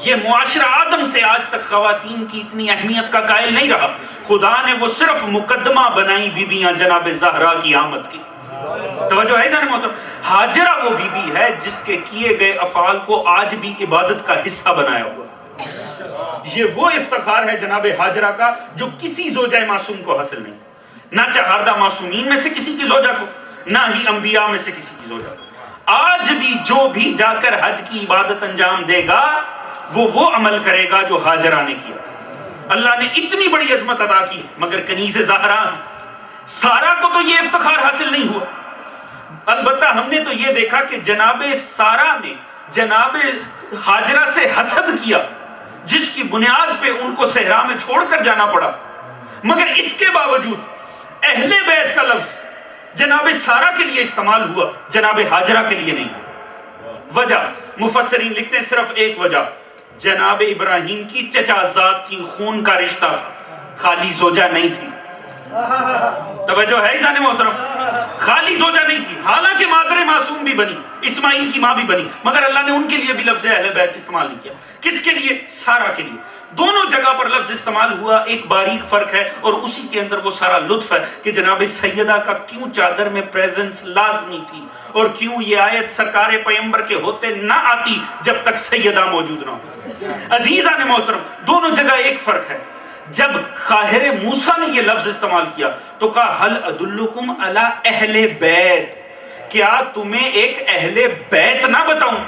یہ معاشرہ آدم سے آج تک خواتین کی اتنی اہمیت کا قائل نہیں رہا، خدا نے وہ صرف مقدمہ بنائی بیبیاں جناب زہرا کی آمد کی. توجہ ہے جانے محترم؟ ہاجرہ وہ بی بی ہے جس کے کیے گئے افعال کو آج بھی عبادت کا حصہ بنایا ہوا. یہ وہ افتخار ہے جناب ہاجرہ کا جو کسی زوجہ معصوم کو حاصل نہیں، نہ چہاردہ معصومین میں سے کسی کی زوجہ کو، نہ ہی انبیاء میں سے کسی کی زوجہ کو. آج بھی جو بھی جا کر حج کی عبادت انجام دے گا وہ عمل کرے گا جو ہاجرہ نے کیا. اللہ نے اتنی بڑی عظمت عطا کی، مگر کنیز زہرا سارہ کو تو یہ افتخار حاصل نہیں ہوا. البتہ ہم نے تو یہ دیکھا کہ جناب سارہ نے جناب ہاجرہ سے حسد کیا، جس کی بنیاد پہ ان کو صحرا میں چھوڑ کر جانا پڑا، مگر اس کے باوجود اہل بیت کا لفظ جناب سارہ کے لیے استعمال ہوا، جناب ہاجرہ کے لیے نہیں. وجہ مفسرین لکھتے ہیں صرف ایک وجہ، جناب ابراہیم کی چچا ذات تھی، خون کا رشتہ تھا، خالی زوجہ نہیں تھی. توجہ ہے عزیزان محترم؟ خالی زوجہ نہیں تھی، حالانکہ مادر معصوم بھی بنی، اسماعیل کی ماں بھی بنی، مگر اللہ نے ان کے لیے بھی لفظ اہل بیت استعمال نہیں کیا. کس کے لیے؟ سارہ کے لیے. دونوں جگہ پر لفظ استعمال ہوا، ایک باریک فرق ہے اور اسی کے اندر وہ سارا لطف ہے کہ جناب سیدہ کا کیوں چادر میں پریزنس لازمی تھی، اور کیوں یہ آیت سرکار پیغمبر کے ہوتے نہ آتی جب تک سیدہ موجود نہ ہو. عزیزان محترم، دونوں جگہ ایک فرق ہے. جب خواہر موسیٰ نے یہ لفظ استعمال کیا تو کہا حل ادلکم علی اہل بیت، کیا تمہیں ایک اہل بیت نہ بتاؤں؟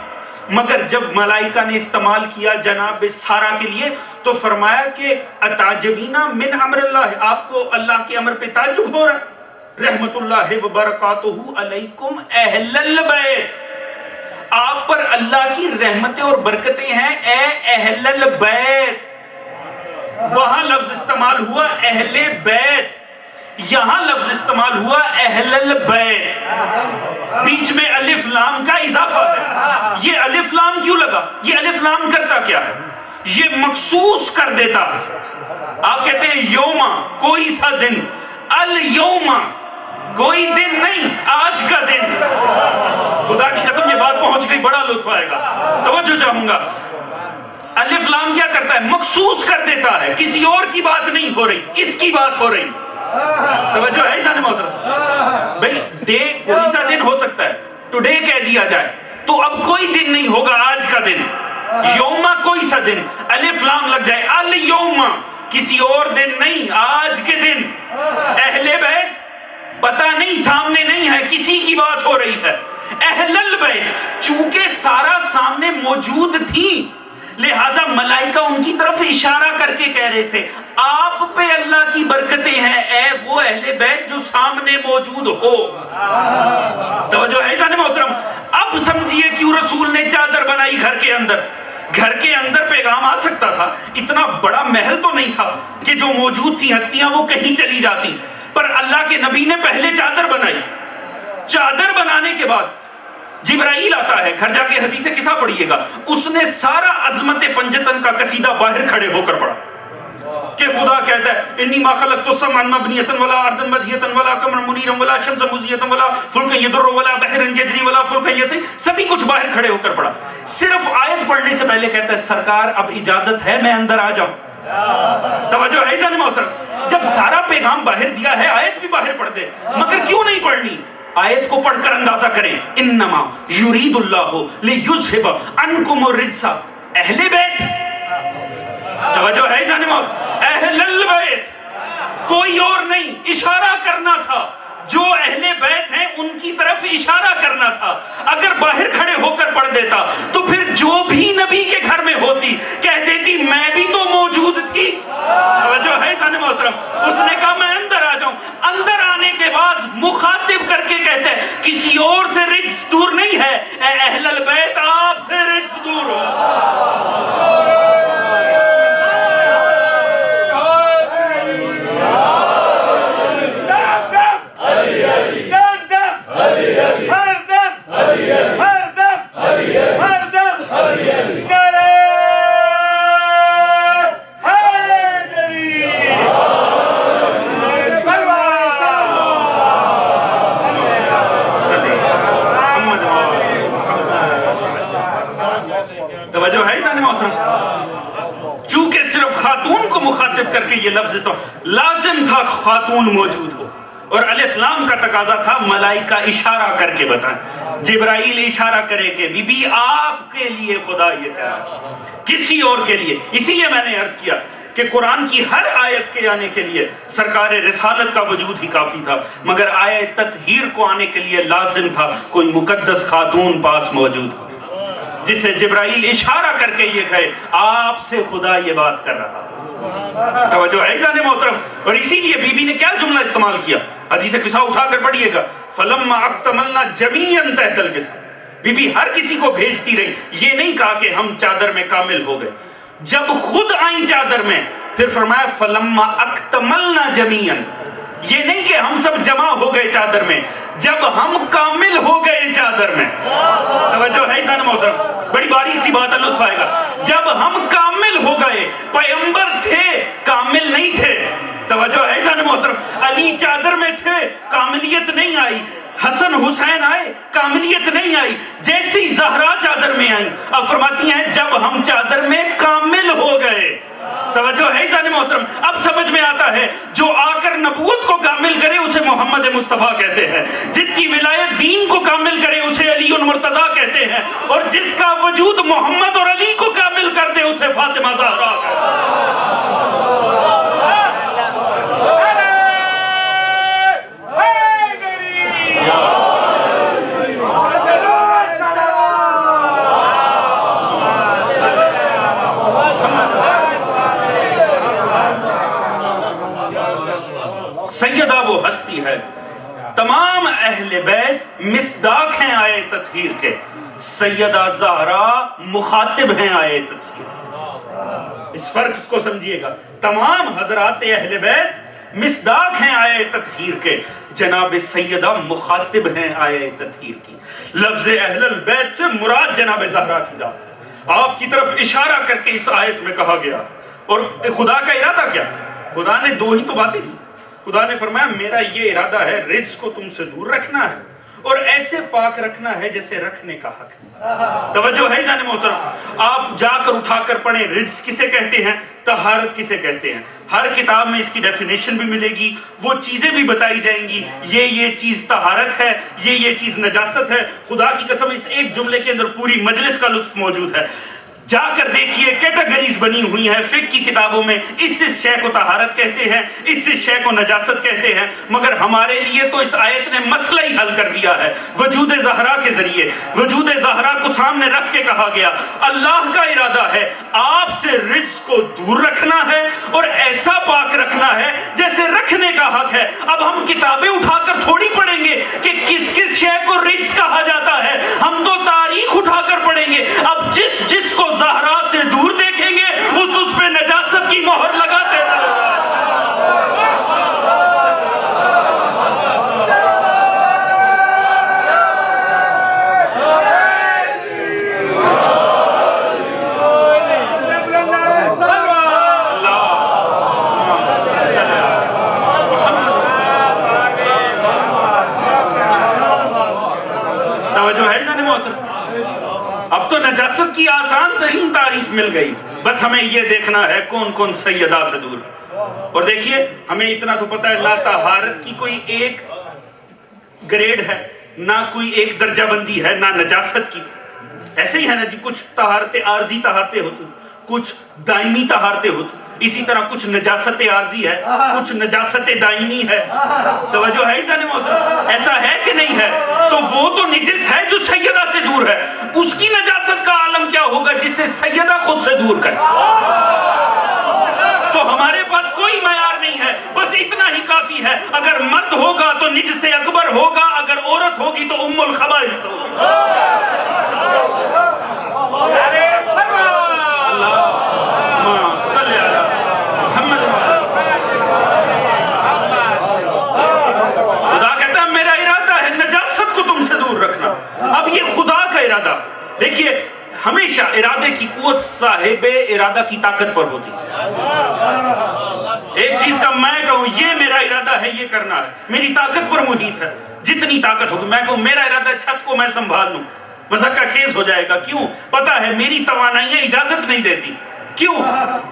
مگر جب ملائکہ نے استعمال کیا جناب سارہ کے لیے تو فرمایا کہ اتعجبین من امر اللہ، آپ کو اللہ کے امر پہ تعجب ہو رہا ہے. رحمت اللہ وبرکاتہ علیکم اہل البیت، آپ پر اللہ کی رحمتیں اور برکتیں ہیں اے اہل البیت. وہاں لفظ استعمال ہوا اہل بیت، یہاں لفظ استعمال ہوا اہل البیت. بیچ میں الف لام کا اضافہ ہے. یہ الف لام کیوں لگا؟ یہ الف لام کرتا کیا ہے؟ یہ مخصوص کر دیتا. آپ کہتے ہیں یوما کوئی سا دن، الیوما کوئی دن نہیں، آج کا دن. خدا کی قسم یہ بات پہنچ گئی، بڑا لطف آئے گا. توجہ چاہوں گا. الف لام کیا کرتا ہے؟ مخصوص کر دیتا ہے. کسی اور کی بات نہیں ہو رہی، اس کی بات ہو رہی. توجہ ہے جان محترم؟ بھئی ڈے کوئی سا دن ہو سکتا ہے، ٹوڈے کہہ دیا جائے تو اب کوئی دن نہیں ہوگا، آج کا دن. یوما کوئی سا دن، الف لام لگ جائے، الیوما کسی اور دن نہیں، آج کے دن. اہل بیت پتہ نہیں، سامنے نہیں ہے، کسی کی بات ہو رہی ہے. اہل البیت چونکہ سارا سامنے موجود تھی، لہٰذا ملائکہ ان کی طرف اشارہ کر کے کہہ رہے تھے آپ پہ اللہ کی برکتیں ہیں اے وہ اہل بیت جو سامنے موجود ہو. توجہ ہے جان محترم؟ اب سمجھیے کیوں رسول نے چادر بنائی گھر کے اندر. گھر کے اندر پیغام آ سکتا تھا، اتنا بڑا محل تو نہیں تھا کہ جو موجود تھی ہستیاں وہ کہیں چلی جاتی، پر اللہ کے نبی نے پہلے چادر بنائی. چادر بنانے کے بعد جبرائیل آتا ہے، گھر جا کے حدیث قصہ پڑھیے گا، اس نے سارا عظمت پنجتن کا قصیدہ باہر کھڑے ہو کر پڑھا کہ خدا کہتا ہے انی ما خلقت السماء مبنیۃ ولا ارضا مدحیۃ ولا قمرا منیرا ولا شمسا مضیۃ ولا فلکا یضر ولا بحر یجری ولا فلکا یسیر. سبھی کچھ باہر کھڑے ہو کر پڑھا. صرف آیت پڑھنے سے پہلے کہتا ہے سرکار اب اجازت ہے میں اندر آ جاؤں. توجہ ہے جان محترم؟ جب سارا پیغام باہر دیا ہے آیت بھی باہر پڑھ دے، مگر کیوں نہیں پڑھنی؟ آیت کو پڑھ کر اندازہ کریں. انما یرید اللہ لیذھب عنکم الرجس. اہل بیت، توجہ ہے جان محترم؟ اہل البیت کوئی اور نہیں، اشارہ کرنا تھا. جو اہل بیت ہیں ان کی طرف اشارہ کرنا تھا. اگر باہر کھڑے ہو کر پڑھ دیتا تو پھر جو بھی نبی کے گھر میں ہوتی کہہ دیتی میں بھی تو موجود تھی. توجہ ہے جان محترم؟ اس نے کہا میں اندر آ جاؤں. اندر آنے کے بعد مخاطب کر کے کہتے ہیں کسی اور سے رجس دور نہیں ہے، اے اہل البیت آپ سے رجس دور ہو. توجہ ہے جان محترم؟ چونکہ صرف خاتون کو مخاطب کر کے یہ لفظ لازم تھا خاتون موجود ہو، اور الف لام کا تقاضا تھا ملائکہ اشارہ کر کے بتائیں. جبرائیل اشارہ کرے کہ بی بی آپ کے لیے خدا یہ کہہ رہا ہے، کسی اور کے لیے. اسی لیے میں نے عرض کیا کہ قرآن کی ہر آیت کے آنے کے لیے سرکار رسالت کا وجود ہی کافی تھا، مگر آیت تطہیر کو آنے کے لیے لازم تھا کوئی مقدس خاتون پاس موجود ہو جسے جبرائیل اشارہ کر کے یہ کہے آپ سے خدا یہ بات کر رہا. توجہ ہے جان محترم؟ اور اسی لیے بی بی نے کیا جملہ استعمال کیا؟ حدیث قصہ اٹھا کر پڑھیے گا. فلما اکتملنا جمیعا تحت القصہ. بی بی ہر کسی کو بھیجتی رہی، یہ نہیں کہا کہ ہم چادر میں کامل ہو گئے. جب خود آئیں چادر میں پھر فرمایا فلما اکتملنا جمیعا. یہ نہیں کہ ہم سب جمع ہو گئے چادر میں، جب ہم کامل ہو گئے چادر میں. توجہ ہے جان محترم؟ بڑی باریک سی بات ہے، لطف آئے گا. جب ہم کامل ہو گئے، پیغمبر تھے کامل نہیں تھے. توجہ ہے جان محترم؟ علی چادر میں تھے کاملیت نہیں آئی، حسن حسین آئے کاملیت نہیں آئی. جیسی زہرا چادر میں آئی اب فرماتی ہیں جب ہم چادر میں کامل ہو گئے. توجہ ہے جان محترم؟ اب سمجھ میں آتا ہے جو آ کر نبوت کو کامل کرے اسے محمد مصطفیٰ کہتے ہیں، جس کی ولایت دین کو کامل کرے اسے علی المرتضیٰ کہتے ہیں، اور جس کا وجود محمد اور علی کو کامل کر دے اسے فاطمہ زہرا کہتے ہیں. سیدہ وہ ہستی ہے، تمام اہل بیت مصداق ہیں آئے تطہیر کے. سیدہ زہرا مخاطب ہیں آئے تطہیر. اس فرق کو سمجھیے گا. تمام حضرات اہل بیت مصداق ہیں آئے تطہیر کے، جناب سیدہ مخاطب ہیں آئے تطہیر کی. لفظ اہل البیت سے مراد جناب زہرا کی ذات ہے. آپ کی طرف اشارہ کر کے اس آیت میں کہا گیا. اور خدا کا ارادہ کیا؟ خدا نے دو ہی تو باتیں کی. خدا نے فرمایا میرا یہ ارادہ ہے رزق کو تم سے دور رکھنا ہے اور ایسے پاک رکھنا ہے جیسے رکھنے کا حق ہے. توجہ ہے جان محترم؟ آپ جا کر اٹھا کر پڑھیں رزق کسے کہتے ہیں، طہارت کسے کہتے ہیں. ہر کتاب میں اس کی ڈیفینیشن بھی ملے گی، وہ چیزیں بھی بتائی جائیں گی. یہ چیز طہارت ہے، یہ چیز نجاست ہے. خدا کی قسم اس ایک جملے کے اندر پوری مجلس کا لطف موجود ہے. جا کر دیکھیے کیٹیگریز بنی ہوئی ہیں فقہ کی کتابوں میں. اس شے کو طہارت کہتے ہیں، اس شے کو نجاست کہتے ہیں. مگر ہمارے لیے تو اس آیت نے مسئلہ ہی حل کر دیا ہے. وجود زہرا کے ذریعے وجود زہرا کو سامنے رکھ کے کہا گیا اللہ کا ارادہ ہے آپ سے رزق کو دور رکھنا ہے اور ایسا پاک رکھنا ہے جیسے رکھنے کا حق ہے. اب ہم کتابیں اٹھا کر تھوڑی پڑھیں گے کہ کس کس شے کو رزق کہا جاتا ہے. ہم تو تاریخ اٹھا کر پڑھیں گے. اب جس کو زہرا سے دور دیکھیں گے اس پہ نجاست کی مہر لگاتے ہیں. اب تو نجاست کی آسان ترین تعریف مل گئی، بس ہمیں یہ دیکھنا ہے کون کون سیدہ سے دور. اور دیکھیے ہمیں اتنا تو پتہ ہے لا طہارت کی کوئی ایک گریڈ ہے، نہ کوئی ایک درجہ بندی ہے، نہ نجاست کی. ایسے ہی ہے نا جی، کچھ طہارتیں عارضی طہارتیں ہوتی، کچھ دائمی طہارتیں ہوتی. اسی طرح کچھ نجاست عارضی ہے، کچھ نجاست دائمی ہے. توجہ ہے انسان محترم؟ ایسا ہے کہ نہیں ہے؟ تو وہ تو نجس ہے جو سیدہ سے دور ہے. اس کی نجاست کا عالم کیا ہوگا جسے سیدہ خود سے دور کرے؟ تو ہمارے پاس کوئی معیار نہیں ہے، بس اتنا ہی کافی ہے. اگر مرد ہوگا تو نجس اکبر ہوگا، اگر عورت ہوگی تو ام الخبائث ہوگی. خدا کہتا ہے میرا ارادہ ہے نجاست کو تم سے دور رکھنا. اب یہ خدا کا ارادہ دیکھیے، ہمیشہ ارادے کی قوت صاحب ارادہ کی طاقت پر ہوتی ہے. ایک چیز کا میں کہوں یہ میرا ارادہ ہے یہ کرنا ہے، میری طاقت پر محیط ہے. جتنی طاقت ہوگی میں کہوں میرا ارادہ ہے چھت کو میں سنبھال لوں، مذاکرہ خیز ہو جائے گا. کیوں؟ پتہ ہے میری توانائیاں اجازت نہیں دیتی. کیوں؟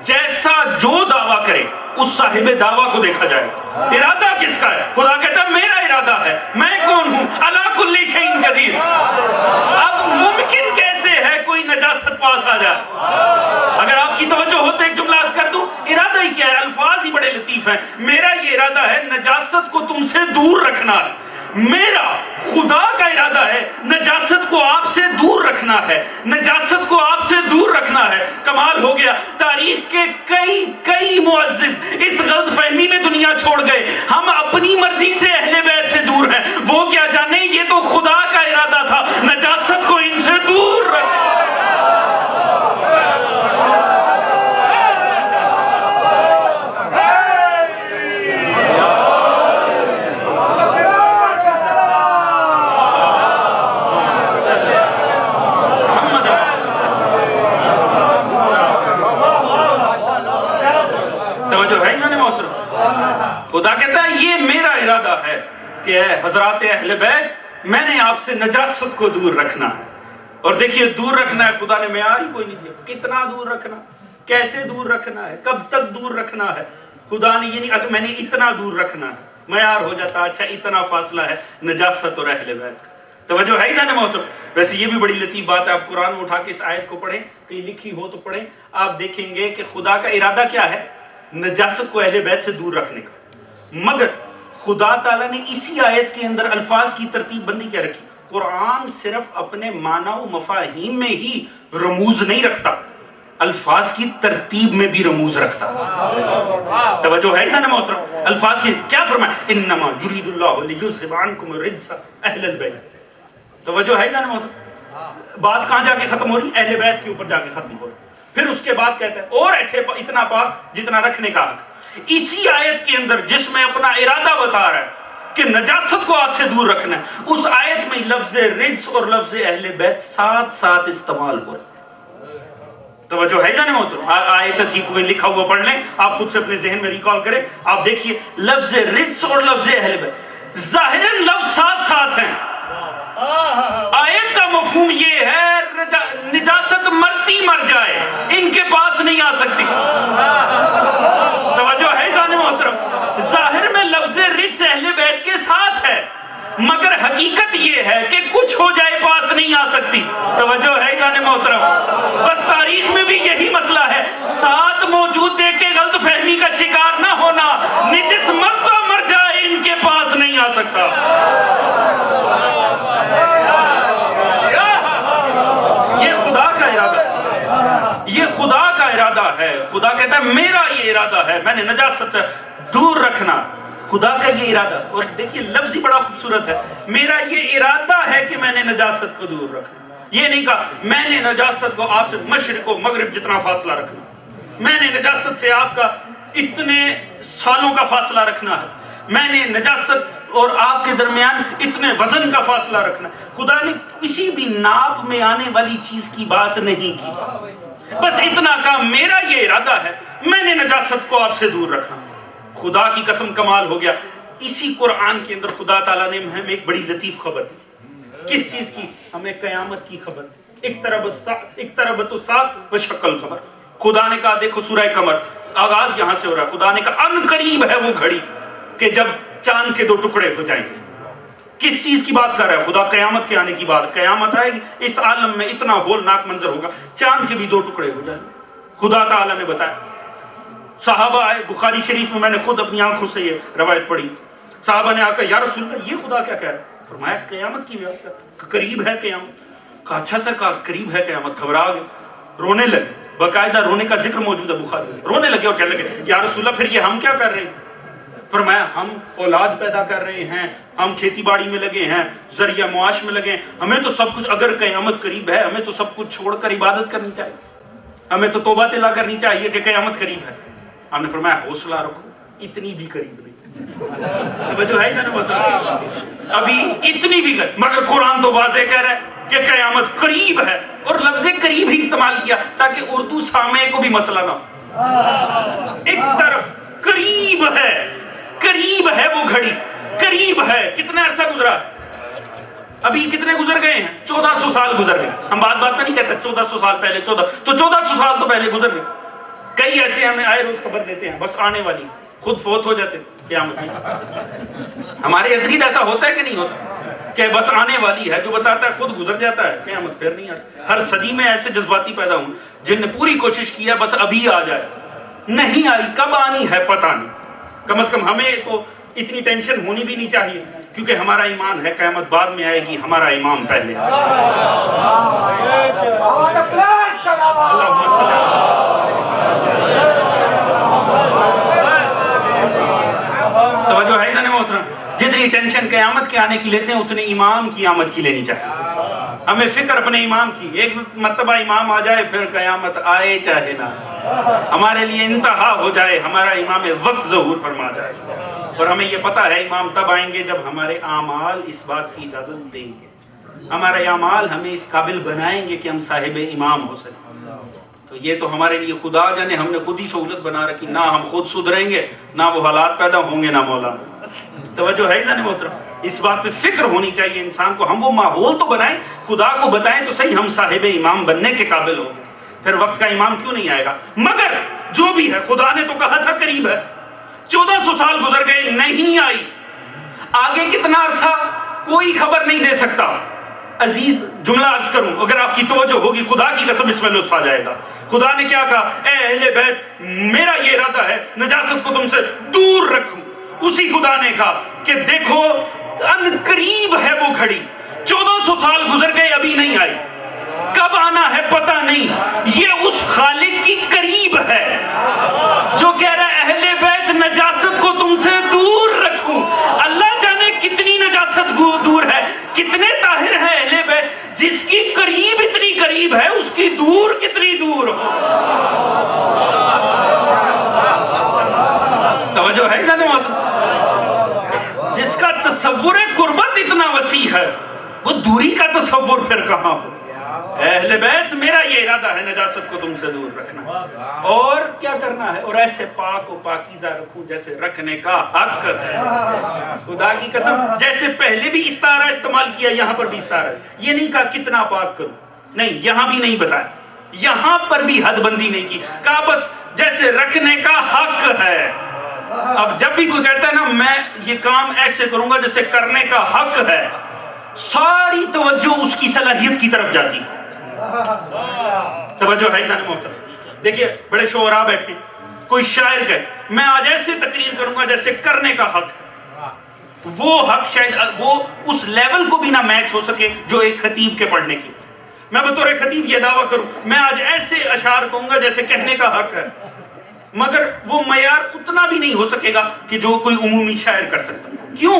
جیسا جو دعویٰ کرے اس صاحب دعویٰ کو دیکھا جائے. ارادہ کس کا ہے؟ خدا کہتا ہے میرا ارادہ ہے. میں کون ہوں؟ علی کل شیء قدیر. اب ممکن کیسے ہے کوئی نجاست پاس آ جائے؟ اگر آپ کی توجہ ہو تو ایک جملہ عرض کر دوں. ارادہ ہی کیا ہے؟ الفاظ ہی بڑے لطیف ہیں. میرا یہ ارادہ ہے نجاست کو تم سے دور رکھنا ہے. میرا خدا کا ارادہ ہے نجاست کو آپ سے دور رکھنا ہے، نجاست کو آپ سے دور رکھنا ہے. کمال ہو گیا، تاریخ کے کئی معزز اس غلط فہمی میں دنیا چھوڑ گئے. ہم اپنی مرضی سے اہل بیت سے دور ہیں، وہ کیا جانے یہ تو خدا کا ارادہ تھا نجاست کو ان سے دور رکھنا. خدا کہتا ہے یہ میرا ارادہ ہے کہ اے حضرات اہل بیت میں نے آپ سے نجاست کو دور رکھنا ہے. اور دیکھیے دور رکھنا ہے، خدا نے معیار ہی کوئی نہیں دیا. کتنا دور رکھنا، کیسے دور رکھنا ہے، کب تک دور رکھنا ہے. خدا نے یہ نہیں اگر میں نے اتنا دور رکھنا ہے، معیار ہو جاتا اچھا اتنا فاصلہ ہے نجاست اور اہل بیت کا. توجہ ہے جانے محترم؟ ویسے یہ بھی بڑی لطیف بات ہے. آپ قرآن میں اٹھا کے اس آیت کو پڑھیں، کہیں لکھی ہو تو پڑھیں. آپ دیکھیں گے کہ خدا کا ارادہ کیا ہے؟ نجاست کو اہل بیت سے دور رکھنے کا. مگر خدا تعالیٰ نے اسی آیت کے اندر الفاظ کی ترتیب بندی کیا رکھی؟ قرآن صرف اپنے معنی و مفاہیم میں ہی رموز نہیں رکھتا، الفاظ کی ترتیب میں بھی رموز رکھتا. توجہ ہے سن محترم؟ الفاظ کی کیا فرمایا؟ انما یرید اللہ لیذھب عنکم الرجس اہل البیت. توجہ ہے سن محترم؟ بات کہاں جا کے ختم ہو رہی؟ اہل بیت کے اوپر جا کے ختم ہو رہی. پھر اس کے بعد کہتا ہے اور ایسے اتنا پاک جتنا رکھنے کا حق. اسی آیت کے اندر جس میں اپنا ارادہ بتا رہا ہے کہ نجاست کو آپ سے دور رکھنا ہے، اس آیت میں لفظ رجس اور لفظ اہل بیت ساتھ ساتھ استعمال ہو رہا ہے. توجہ ہے جانے محترم، آیت تھی کوئی لکھا ہوا پڑھ لیں، آپ خود سے اپنے ذہن میں ریکال کریں. آپ دیکھیے لفظ رجس اور لفظ اہل بیت ظاہراً لفظ ساتھ ساتھ ہیں. آیت کا مفہوم یہ ہے نجاست مرتی مر جائے ان کے پاس نہیں آ سکتی. توجہ ہے جانے محترم، ظاہر میں لفظ رجس اہل بیت کے ساتھ ہے، مگر حقیقت یہ ہے کہ کچھ ہو جائے پاس نہیں آ سکتی. توجہ ہے جانے محترم، بس تاریخ میں بھی یہی مسئلہ ہے، ساتھ موجود دیکھ کے غلط فہمی کا شکار نہ ہونا. نجس مرتا مر جائے ان کے پاس نہیں آ سکتا. یہ خدا کا ارادہ ہے، یہ خدا کا ارادہ ہے. خدا کہتا ہے میرا یہ ارادہ ہے، میں نے نجاست سے دور رکھنا. خدا کا یہ ارادہ، اور دیکھیے لفظ ہی بڑا خوبصورت ہے، میرا یہ ارادہ ہے کہ میں نے نجاست کو دور رکھنا. یہ نہیں کہا میں نے نجاست کو آپ سے مشرق و مغرب جتنا فاصلہ رکھنا، میں نے نجاست سے آپ کا اتنے سالوں کا فاصلہ رکھنا ہے، میں نے نجاست اور آپ کے درمیان اتنے وزن کا فاصلہ رکھنا. خدا نے کسی بھی ناپ میں آنے والی چیز کی بات نہیں کی، بس اتنا کہا میرا یہ ارادہ ہے میں نے نجاست کو آپ سے دور رکھنا. خدا کی قسم کمال ہو گیا. اسی قرآن کے اندر خدا تعالیٰ نے ہمیں ایک بڑی لطیف خبر دی. کس چیز کی؟ ہمیں قیامت کی خبر. اقتربت الساعۃ وانشق القمر. خدا نے کہا دیکھو سورہ قمر، آغاز یہاں سے ہو رہا ہے. خدا نے کہا ان قریب ہے وہ گھڑی کہ جب چاند کے 2 ٹکڑے ہو جائیں گے. کس چیز کی بات کر رہا ہے خدا؟ قیامت کے آنے کی بات. قیامت آئے گی، اس عالم میں اتنا ہولناک منظر ہوگا، چاند کے بھی 2 ٹکڑے ہو جائیں گے. خدا تعالیٰ نے بتایا. صحابہ آئے، بخاری شریف میں میں نے خود اپنی آنکھوں سے یہ روایت پڑھی. صحابہ نے آ کر یا رسول اللہ یہ خدا کیا کہہ رہا ہے؟ فرمایا قیامت کی بات، قریب ہے قیامت. کہا اچھا سر، کہا قریب ہے قیامت. گھبرا گئے، رونے لگے. باقاعدہ رونے کا ذکر موجود ہے بخاری میں. رونے لگے اور کہنے لگے یا رسول اللہ پھر یہ ہم کیا کر رہے ہیں؟ فرمایا ہم اولاد پیدا کر رہے ہیں، ہم کھیتی باڑی میں لگے ہیں، ذریعہ معاش میں لگے ہیں. ہمیں تو سب کچھ، اگر قیامت قریب ہے ہمیں تو سب کچھ چھوڑ کر عبادت کرنی چاہیے، ہمیں تو توبہ طلع کرنی چاہیے کہ قیامت قریب ہے. ہم نے فرمایا حوصلہ رکھو، اتنی بھی قریب نہیں. جو ہے ابھی اتنی بھی قریب، مگر قرآن تو واضح کہہ رہا ہے کہ قیامت قریب ہے، اور لفظ قریب ہی استعمال کیا تاکہ اردو سامع کو بھی مسئلہ نہ ہو. ایک طرف قریب ہے، قریب ہے وہ گھڑی، قریب ہے. کتنا عرصہ گزرا ہے؟ ابھی کتنے گزر گئے ہیں؟ 1400 سال گزر گئے. ہم بات میں نہیں کہتے 1400 سال پہلے، 1400 سال تو پہلے گزر گئے. کئی ایسے ہمیں آئے روز خبر دیتے ہیں بس آنے والی، خود فوت ہو جاتے قیامت میں. ہمارے ارد گرد ایسا ہوتا ہے کہ نہیں ہوتا کہ بس آنے والی ہے؟ جو بتاتا ہے خود گزر جاتا ہے، قیامت پھر نہیں آتی. ہر صدی میں ایسے جذباتی پیدا ہوں جن نے پوری کوشش کی ہے بس ابھی آ جائے. نہیں آئی، کب آنی ہے پتہ نہیں. کم از کم ہمیں تو اتنی ٹینشن ہونی بھی نہیں چاہیے، کیونکہ ہمارا ایمان ہے قیامت بعد میں آئے گی، ہمارا امام پہلے. توجہ ہے جانے محترم، جتنی ٹینشن قیامت کے آنے کی لیتے ہیں اتنی امام کی آمد کی لینی چاہیے. ہمیں فکر اپنے امام کی. ایک مرتبہ امام آ جائے پھر قیامت آئے چاہے نہ، ہمارے لیے انتہا ہو جائے، ہمارا امام وقت ظہور فرما جائے. اور ہمیں یہ پتا ہے امام تب آئیں گے جب ہمارے اعمال اس بات کی اجازت دیں گے، ہمارے اعمال ہمیں اس قابل بنائیں گے کہ ہم صاحب امام ہو سکیں. تو یہ تو ہمارے لیے خدا جانے ہم نے خود ہی سہولت بنا رکھی، نہ ہم خود سدھریں گے، نہ وہ حالات پیدا ہوں گے، نہ مولا. توجہ ہے جانے محترم، اس بات پہ فکر ہونی چاہیے انسان کو. ہم وہ ماحول تو بنائیں، خدا کو بتائیں تو صحیح ہم صاحب امام بننے کے قابل ہوں گے. پھر وقت کا امام کیوں نہیں آئے گا؟ مگر جو بھی ہے خدا نے تو کہا تھا قریب ہے. 1400 سال گزر گئے، نہیں آئی. آگے کتنا عرصہ کوئی خبر نہیں دے سکتا. عزیز جملہ عرض کروں، اگر آپ کی توجہ ہوگی خدا کی قسم اس میں لطف آ جائے گا. خدا نے کیا کہا؟ اے اہل بیت میرا یہ ارادہ ہے نجاست کو تم سے دور رکھوں. اسی خدا نے کہا کہ دیکھو ان قریب ہے وہ گھڑی، 1400 سال گزر گئے ابھی نہیں آئی، کب آنا ہے پتہ نہیں. یہ اس خالق کی قریب ہے جو کہہ رہا ہے اہل بیت نجاست کو تم سے دور رکھوں. اللہ جانے کتنی نجاست دور ہے، کتنے طاہر ہیں اہل بیت، جس کی قریب اتنی قریب ہے اس کی دور کتنی دور ہو. توجہ ہے جانے محترم، جس کا تصور قربت اتنا وسیع ہے وہ دوری کا تصور پھر کہاں ہو. اہل بیت میرا یہ ارادہ ہے نجاست کو تم سے دور رکھنا، اور کیا کرنا ہے، اور ایسے پاک و پاکیزہ رکھوں جیسے رکھنے کا حق ہے۔ خدا کی قسم، جیسے پہلے بھی استعارہ استعمال کیا، یہاں پر بھی استعارہ ہے۔ یہ نہیں کہا کتنا پاک کروں، نہیں، یہاں بھی نہیں بتایا، یہاں پر بھی حد بندی نہیں کی، کہا بس جیسے رکھنے کا حق ہے۔ اب جب بھی کوئی کہتا ہے نا میں یہ کام ایسے کروں گا جیسے کرنے کا حق ہے، ساری توجہ اس کی صلاحیت کی طرف جاتی ہے۔ توجہ ہے جان محترم، دیکھیے بڑے شعراء بیٹھے، کوئی شاعر کہے میں آج ایسے تقریر کروں گا جیسے کرنے کا حق ہے، وہ حق شاید وہ اس لیول کو بھی نہ میچ ہو سکے جو ایک خطیب کے پڑھنے کی۔ میں بطور خطیب یہ دعویٰ کروں میں آج ایسے اشعار کہوں گا جیسے کہنے کا حق ہے، مگر وہ معیار اتنا بھی نہیں ہو سکے گا کہ جو کوئی عمومی شاعر کر سکتا۔ کیوں؟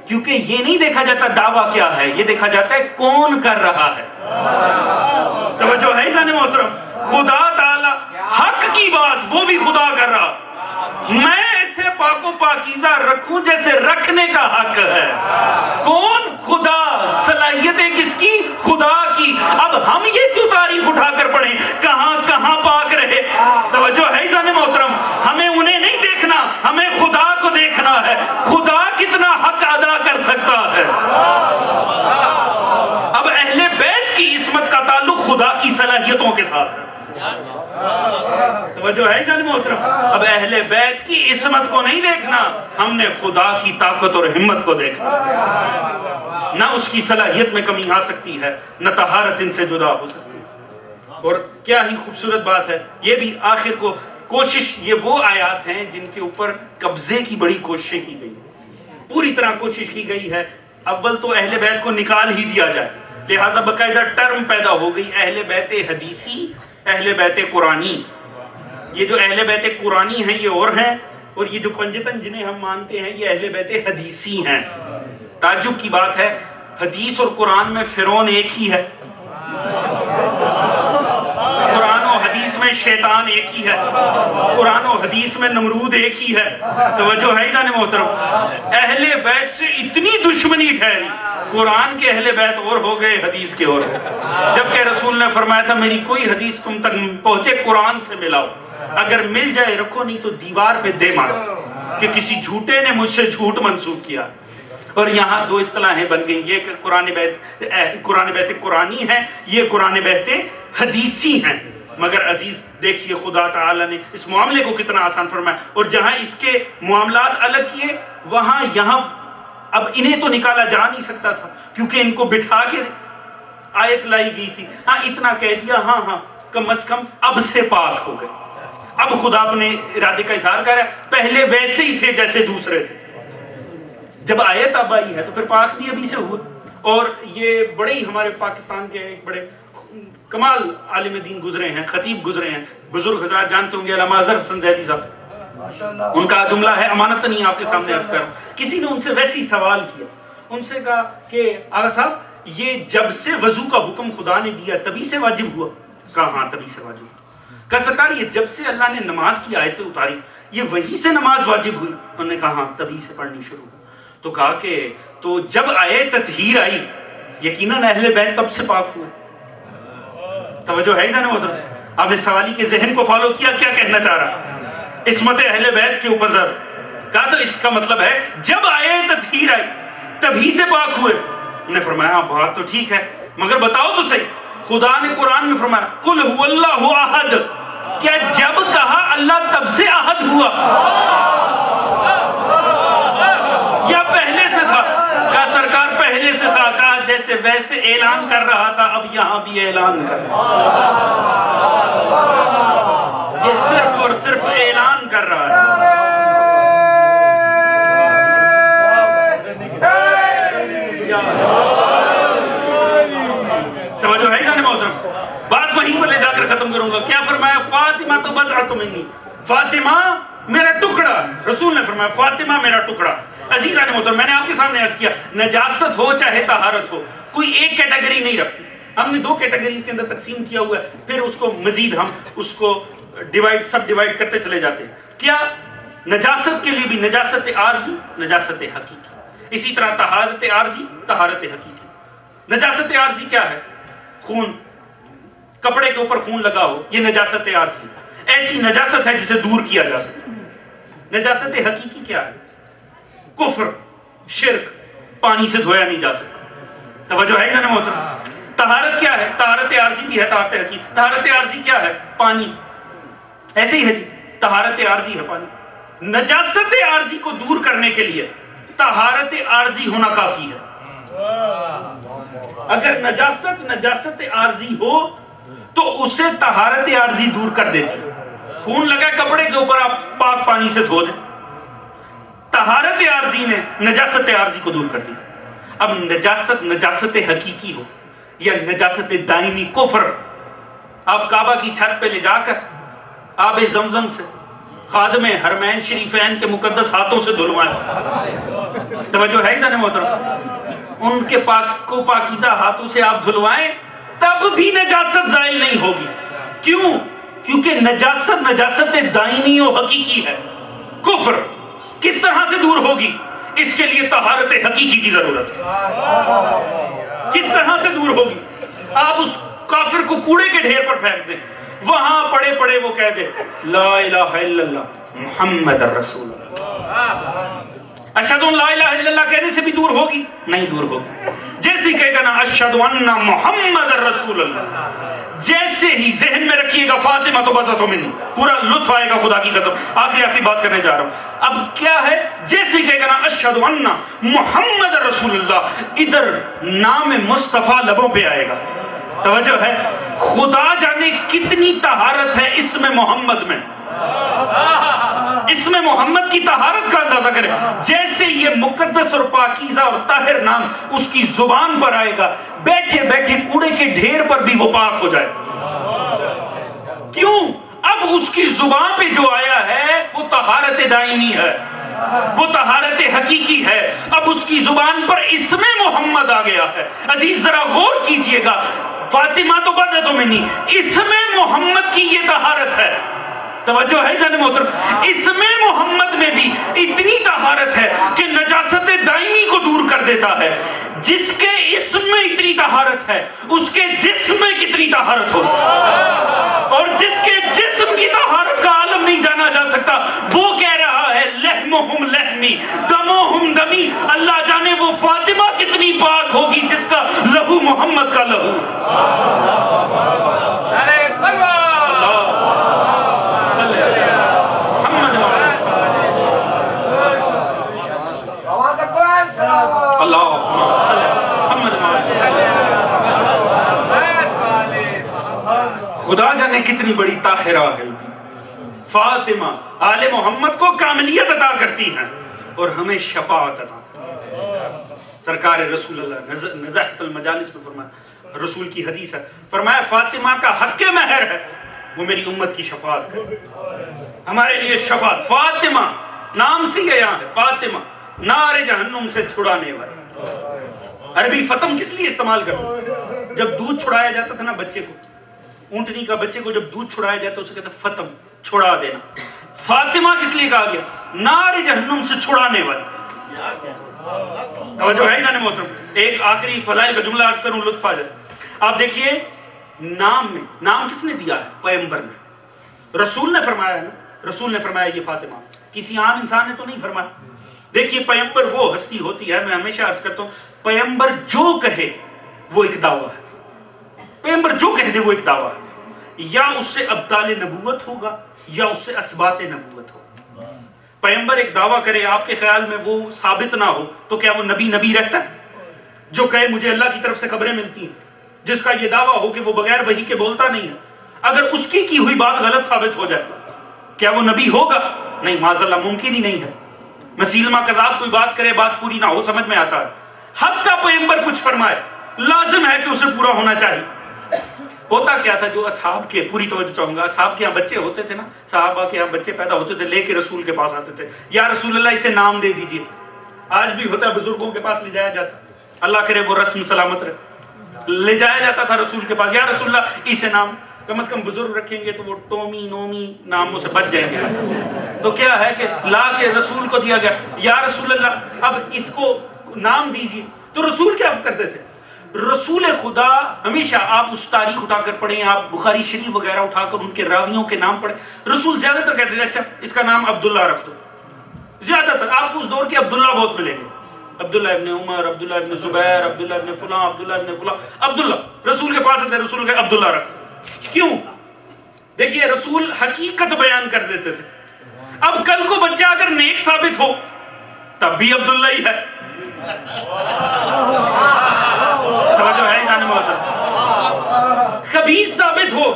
کیونکہ یہ نہیں دیکھا جاتا دعویٰ کیا ہے، یہ دیکھا جاتا ہے کون کر رہا ہے۔ توجہ ہے جان محترم، خدا تعالی حق کی بات وہ بھی خدا کر رہا، میں ایسے پاک و پاکیزہ رکھوں جیسے رکھنے کا حق ہے۔ کون؟ خدا۔ صلاحیتیں کس کی؟ خدا کی۔ اب ہم یہ کیوں تاریخ اٹھا کر پڑھیں کہاں کہاں پاک رہے؟ توجہ ہے جان محترم، ہمیں انہیں نہیں دیکھنا، ہمیں خدا کو دیکھنا ہے، خدا کتنا حق ادا کر سکتا ہے۔ اب اہل بیت کی عصمت کا تعلق خدا کی صلاحیتوں کے ساتھ ہے۔ توجہ ہے جان محترم، اب اہل بیت کی عصمت کو نہیں دیکھنا، ہم نے خدا کی طاقت اور ہمت کو دیکھنا۔ نہ اس کی صلاحیت میں کمی آ سکتی ہے، نہ طہارت ان سے جدا ہو سکتی ہے۔ اور کیا ہی خوبصورت بات ہے، یہ بھی آخر کو کوشش، یہ وہ آیات ہیں جن کے اوپر قبضے کی بڑی کوششیں کی گئی، پوری طرح کوشش کی گئی ہے اول تو اہل بیت کو نکال ہی دیا جائے، لہٰذا باقاعدہ ٹرم پیدا ہو گئی اہل بیت حدیثی، اہل بیت قرآنی۔ یہ جو اہل بیت قرآنی ہیں یہ اور ہیں، اور یہ جو پنجتن جنہیں ہم مانتے ہیں یہ اہل بیت حدیثی ہیں۔ تعجب کی بات ہے، حدیث اور قرآن میں فرعون ایک ہی ہے، قرآن و حدیث میں شیطان ایک ہی ہے، قرآن و حدیث میں نمرود ایک ہی ہے۔ توجہ ہے جان محترم، اہل بیت سے اتنی دشمنی ٹھہری، قرآن کے اہل بیت اور ہو گئے، حدیث کے اور ہو گئے، جبکہ رسول نے فرمایا تھا میری کوئی حدیث تم تک پہنچے قرآن سے ملاؤ، اگر مل جائے رکھو، نہیں تو دیوار پہ دے مارو، کہ کسی جھوٹے نے مجھ سے جھوٹ منسوخ کیا۔ اور یہاں دو اصطلاحیں بن گئی، یہ قرآن بیت قرآنی ہے، یہ قرآن بیت حدیثی ہیں۔ مگر عزیز دیکھیے خدا تعالیٰ نے اس معاملے کو کتنا آسان فرمایا، اور جہاں اس کے معاملات الگ کیے وہاں یہاں اب انہیں تو نکالا جا نہیں سکتا تھا کیونکہ ان کو بٹھا کے آیت لائی گئی تھی۔ ہاں اتنا کہہ دیا، ہاں کم از کم اب سے پاک ہو گئے، اب خدا اپنے ارادے کا اظہار کر رہا ہے، پہلے ویسے ہی تھے جیسے دوسرے تھے۔ جب آیت اب آئی ہے تو پھر پاک بھی ابھی سے ہوئے۔ اور یہ بڑے ہی ہمارے پاکستان کے ایک بڑے کمال عالم دین گزرے ہیں، خطیب گزرے ہیں، بزرگ حضرات جانتے ہوں گے، علامہ اظہر حسن زیدی صاحب، ان کا جملہ ہے، امانت نہیں آپ کے سامنے عرض کر رہا ہوں۔ کسی نے ان سے ویسے ہی سوال کیا، ان سے کہا کہ آغا صاحب یہ جب سے وضو کا حکم خدا نے دیا تبھی سے واجب ہوا؟ کہا ہاں تبھی سے واجب ہوا۔ کہا سرکار یہ جب سے اللہ نے نماز کی آیتیں اتاری یہ وہی سے نماز واجب ہوئی؟ انہوں نے کہا ہاں تبھی سے پڑھنی شروع ہوئی۔ تو کہا کہ تو جب آیت تطہیر آئی یقیناً اہل بیت تب سے پاک ہوئے۔ توجہ ہے جانے محترم، آپ نے سوالی کے ذہن کو فالو کیا، کیا کہنا چاہ رہا عصمت اہل بیت کے اوپر ذرا کہا تو اس کا مطلب ہے جب آیت تطہیر آئی تبھی سے پاک ہوئے۔ انہوں نے فرمایا ہاں بات تو ٹھیک ہے مگر بتاؤ تو صحیح، خدا نے قرآن میں فرمایا قل هو اللہ احد، کیا جب کہا اللہ تب سے احد ہوا یا پہلے سے تھا؟ کہا سرکار پہلے سے تھا۔ کہا جیسے ویسے اعلان کر رہا تھا اب یہاں بھی اعلان کر رہا ہے، یہ صرف اور صرف اعلان کر رہا ہے۔ توجہ ہے جانے محترم، بات وہیں پر لے جا کر ختم کروں گا۔ کیا فرمایا؟ فاطمہ تو بضعۃ منی، فاطمہ میرا ٹکڑا۔ رسول نے فرمایا فاطمہ میرا ٹکڑا۔ عزیزان محترم، میں نے آپ کے سامنے عرض کیا نجاست ہو چاہے طہارت ہو کوئی ایک کیٹیگری نہیں رکھتی، ہم نے دو کیٹیگریز کے اندر تقسیم کیا ہوا ہے، پھر اس کو مزید ہم اس کو سب ڈیوائیڈ کرتے چلے جاتے ہیں۔ کیا نجاست کے لیے بھی نجاست عارضی، نجاست حقیقی، اسی طرح طہارت عارضی، طہارت حقیقی۔ نجاست عارضی کیا ہے؟ خون کپڑے کے اوپر خون لگا ہو، یہ نجاست عارضی، ایسی نجاست ہے جسے دور کیا جا سکتا۔ نجاست حقیقی کیا ہے؟ کفر، شرک، پانی سے دھویا نہیں جا سکتا۔ توجہ ہے جناب محترم؟ طہارت کیا ہے؟ طہارت عارضی بھی ہے، طہارت حقیقی۔ طہارت عارضی کیا ہے؟ پانی، ایسے ہی ہے جی، طہارت عارضی ہے پانی۔ نجاست عارضی کو دور کرنے کے لیے طہارت عارضی ہونا کافی ہے۔ اگر نجاست عارضی ہو تو اسے طہارت عارضی دور کر دیتی ہے۔ خون لگا کپڑے کے اوپر، آپ پاک پانی سے دھو دیں، طہارت عارضی نے نجاست عارضی کو دور کر دی۔ اب نجاست حقیقی ہو یا نجاست دائمی کفر، آپ کعبہ کی چھت پہ لے جا کر آب زمزم سے خادم حرمین شریفین کے مقدس ہاتھوں سے دھلوائیں۔ توجہ ہے جناب محترم؟ ان کے پاکیزہ ہاتھوں سے آپ دھلوائیں، تب بھی نجاست زائل نہیں ہوگی۔ کیوں؟ کیونکہ نجاست دائمی و حقیقی ہے۔ کفر کس طرح سے دور ہوگی؟ اس کے لیے طہارت حقیقی کی ضرورت ہے۔ کس طرح سے دور ہوگی؟ آپ اس کافر کو کوڑے کے ڈھیر پر پھینک دیں، وہاں پڑے پڑے وہ کہہ دے لا الہ الا اللہ محمد الرسول اللہ، اشہد ان لا الہ الا اللہ کہنے سے بھی دور ہوگی؟ نہیں دور ہوگی۔ جیسے کہے گا نا اشہد ان محمد الرسول اللہ، جیسے ہی ذہن میں رکھیے گا فاطمہ تو بس تو منی، پورا لطف آئے گا خدا کی قسم۔ آخری بات کرنے جا رہا ہوں۔ اب کیا ہے؟ جیسے کہے گا نا اشہد ان محمد الرسول اللہ، ادھر نام مصطفیٰ لبوں پہ آئے گا۔ توجہ ہے؟ خدا جانے کتنی طہارت ہے اسم محمد میں۔ اسم محمد کی طہارت کا اندازہ کریں۔ جیسے یہ مقدس اور پاکیزہ اور طاہر نام اس کی زبان پر آئے گا، بیٹھے بیٹھے کوڑے کے ڈھیر پر بھی وہ پاک ہو جائے۔ کیوں؟ اب اس کی زبان پہ جو آیا ہے وہ طہارت دائمی ہے، وہ طہارت حقیقی ہے۔ اب اس کی زبان پر اسم محمد آ گیا ہے۔ عزیز ذرا غور کیجئے گا، فاطمہ تو بذت منی، اسم محمد کی یہ طہارت ہے۔ توجہ ہے جان محترم؟ اسم محمد میں بھی اتنی طہارت ہے کہ نجاست دائمی کو دور کر دیتا ہے۔ جس کے اسم میں اتنی طہارت ہے، اس کے جسم میں کتنی طہارت ہو، اور جس کے جسم کی طہارت کا عالم نہیں جانا جا سکتا، وہ کہہ رہا ہے لحمہم لحمی دمہم دمی۔ اللہ جانے وہ فاطمہ کتنی پاک ہوگی جس کا لہو محمد کا لہو۔ خدا جانے کتنی بڑی طاہرہ ہے فاطمہ، آل محمد کو کاملیت عطا کرتی ہیں اور ہمیں شفاعت عطا کرتی ہیں۔ سرکار رسول اللہ نزاہت المجالس میں فرمایا، رسول کی حدیث ہے، فرمایا فاطمہ کا حق مہر ہے وہ میری امت کی شفاعت کرے، ہمارے لیے شفاعت۔ فاطمہ نام سے یہ یہاں ہے، فاطمہ نار جہنم سے چھڑانے والی۔ عربی فتم کس لیے استعمال کرتے؟ جب دودھ چھڑایا جاتا تھا نا بچے کو، اونٹنی کا بچے کو جب دودھ چھڑایا جاتا اسے کہتا فتم، چھڑا دینا۔ فاطمہ کس لیے کہا گیا؟ نار جہنم سے چھڑانے والی۔ توجہ ہے جانے محترم؟ ایک آخری فضائل کا جملہ عرض کروں، لطف آ جائے۔ آپ دیکھیے نام میں، نام کس نے دیا ہے؟ پیغمبر نے، رسول نے فرمایا ہے نا، رسول نے فرمایا یہ فاطمہ، کسی عام انسان نے تو نہیں فرمایا۔ دیکھیے پیغمبر وہ ہستی ہوتی ہے، میں ہمیشہ عرض کرتا ہوں، پیغمبر جو کہے وہ ایک دعویٰ ہے۔ پیغمبر جو کہہ دے وہ ایک دعویٰ ہے، یا اس سے ابدال نبوت ہوگا یا اس سے اثبات نبوت ہوگا۔ پیغمبر ایک دعویٰ کرے، آپ کے خیال میں وہ ثابت نہ ہو تو کیا وہ نبی رہتا ہے؟ جو کہے مجھے اللہ کی طرف سے خبریں ملتی ہیں، جس کا یہ دعویٰ ہو کہ وہ بغیر وحی کے بولتا نہیں ہے، اگر اس کی ہوئی بات غلط ثابت ہو جائے، کیا وہ نبی ہوگا؟ نہیں، معاذ اللہ، ممکن ہی نہیں ہے۔ مسیلمہ کذاب کوئی بات کرے، بات پوری نہ ہو، سمجھ میں آتا ہے۔ حق کا پیغمبر کچھ فرمائے، لازم ہے کہ اسے پورا ہونا چاہیے۔ ہوتا کیا تھا، جو اصحاب کے، پوری توجہ چاہوں گا، اصحاب کے یہاں بچے ہوتے تھے نا، صحابہ کے یہاں بچے پیدا ہوتے تھے، لے کے رسول کے پاس آتے تھے، یا رسول اللہ اسے نام دے دیجئے۔ آج بھی ہوتا ہے، بزرگوں کے پاس لے جایا جاتا، اللہ کرے وہ رسم سلامت رہے، لے جایا جاتا تھا رسول کے پاس، یا رسول اللہ اسے نام، کم از کم بزرگ رکھیں گے تو وہ ٹومی نومی ناموں سے بچ جائیں گے۔ تو کیا ہے کہ لا کے رسول کو دیا گیا، یا رسول اللہ اب اس کو نام دیجئے۔ تو رسول کیا کرتے تھے؟ رسول خدا ہمیشہ آپ اس تاریخ اٹھا کر پڑھیں، آپ بخاری شریف وغیرہ اٹھا کر ان کے راویوں کے نام پڑھیں، رسول زیادہ تر کہتے تھے اچھا اس کا نام عبداللہ رکھ دو. زیادہ تر آپ کو اس دور کے عبداللہ بہت ملیں گے، عبداللہ ابن عمر، عبداللہ ابن زبیر، عبداللہ ابن فلاں، عبداللہ ابن فلاں. عبداللہ رسول کے پاس آتے، رسول کے عبداللہ رکھ. کیوں؟ دیکھیے رسول حقیقت بیان کر دیتے تھے. اب کل کو بچہ اگر نیک ثابت ہو تب بھی عبداللہ ہی ہے. توجہ ہے جانے محترم؟ خبیث ثابت ہو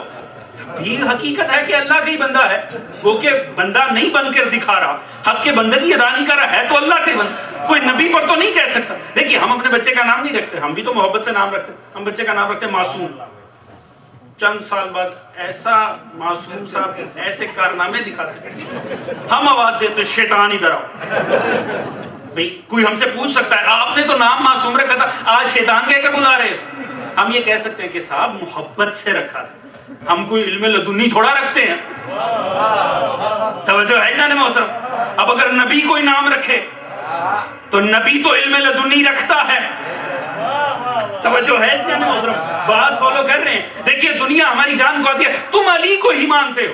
تب بھی حقیقت ہے کہ اللہ کا ہی بندہ ہے. وہ کہ بندہ نہیں بن کر دکھا رہا، حق کے بندگی ادا نہیں کر رہا ہے تو اللہ کے بندہ. کوئی نبی پر تو نہیں کہہ سکتا. دیکھیے ہم اپنے بچے کا نام نہیں رکھتے، ہم بھی تو محبت سے نام رکھتے. ہم بچے کا نام رکھتے ہیں معصوم. چند سال بعد ایسا معصوم صاحب ایسے کارنامے دکھاتے ہم آواز دیتے شیطان ادھر آؤ. بھئی کوئی ہم سے پوچھ سکتا ہے آپ نے تو نام معصوم رکھا تھا، آج شیطان کہہ کر بلا رہے ہو. ہم یہ کہہ سکتے ہیں کہ صاحب محبت سے رکھا تھا، ہم کوئی علم لدنی تھوڑا رکھتے ہیں. توجہ ہے جانے محترم؟ اب اگر نبی کوئی نام رکھے تو نبی تو علم لدنی رکھتا ہے. توجہ ہے جانے محترم؟ بات فالو کر رہے ہیں؟ دیکھیے دنیا ہماری جان کو آتی ہے، تم علی کو ہی مانتے ہو،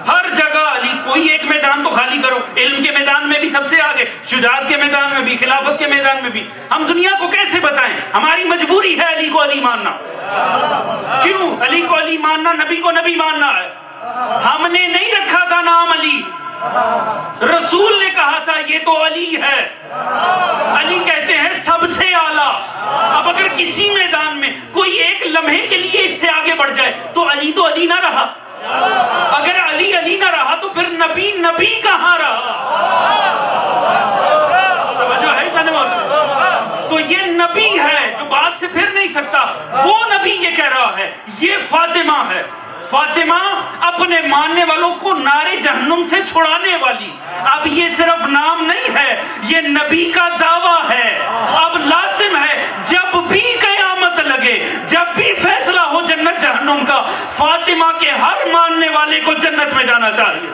ہر جگہ علی. کوئی ایک میدان تو خالی کرو، علم کے میدان میں بھی سب سے آگے، شجاعت کے میدان میں بھی، خلافت کے میدان میں بھی. ہم دنیا کو کیسے بتائیں؟ ہماری مجبوری ہے علی کو علی ماننا. کیوں؟ علی کو علی ماننا نبی کو نبی ماننا ہے. ہم نے نہیں رکھا تھا نام علی، رسول نے کہا تھا یہ تو علی ہے. علی کہتے ہیں سب سے اعلیٰ. اب اگر کسی میدان میں کوئی ایک لمحے کے لیے اس سے آگے بڑھ جائے تو علی نہ رہا. اگر علی نہ رہا تو پھر نبی کہاں رہا؟ توجہ ہے جانے محترم؟ تو یہ نبی ہے جو بات سے پھر نہیں سکتا. وہ نبی یہ کہہ رہا ہے یہ فاطمہ ہے. فاطمہ اپنے ماننے والوں کو نارے جہنم سے چھڑانے والی. اب یہ صرف نام نہیں ہے، یہ نبی کا دعویٰ ہے. اب لازم ہے جب بھی قیامت لگے، جب بھی فیصلہ ہو جنت جہنم کا، فاطمہ کے ہر ماننے والے کو جنت میں جانا چاہیے.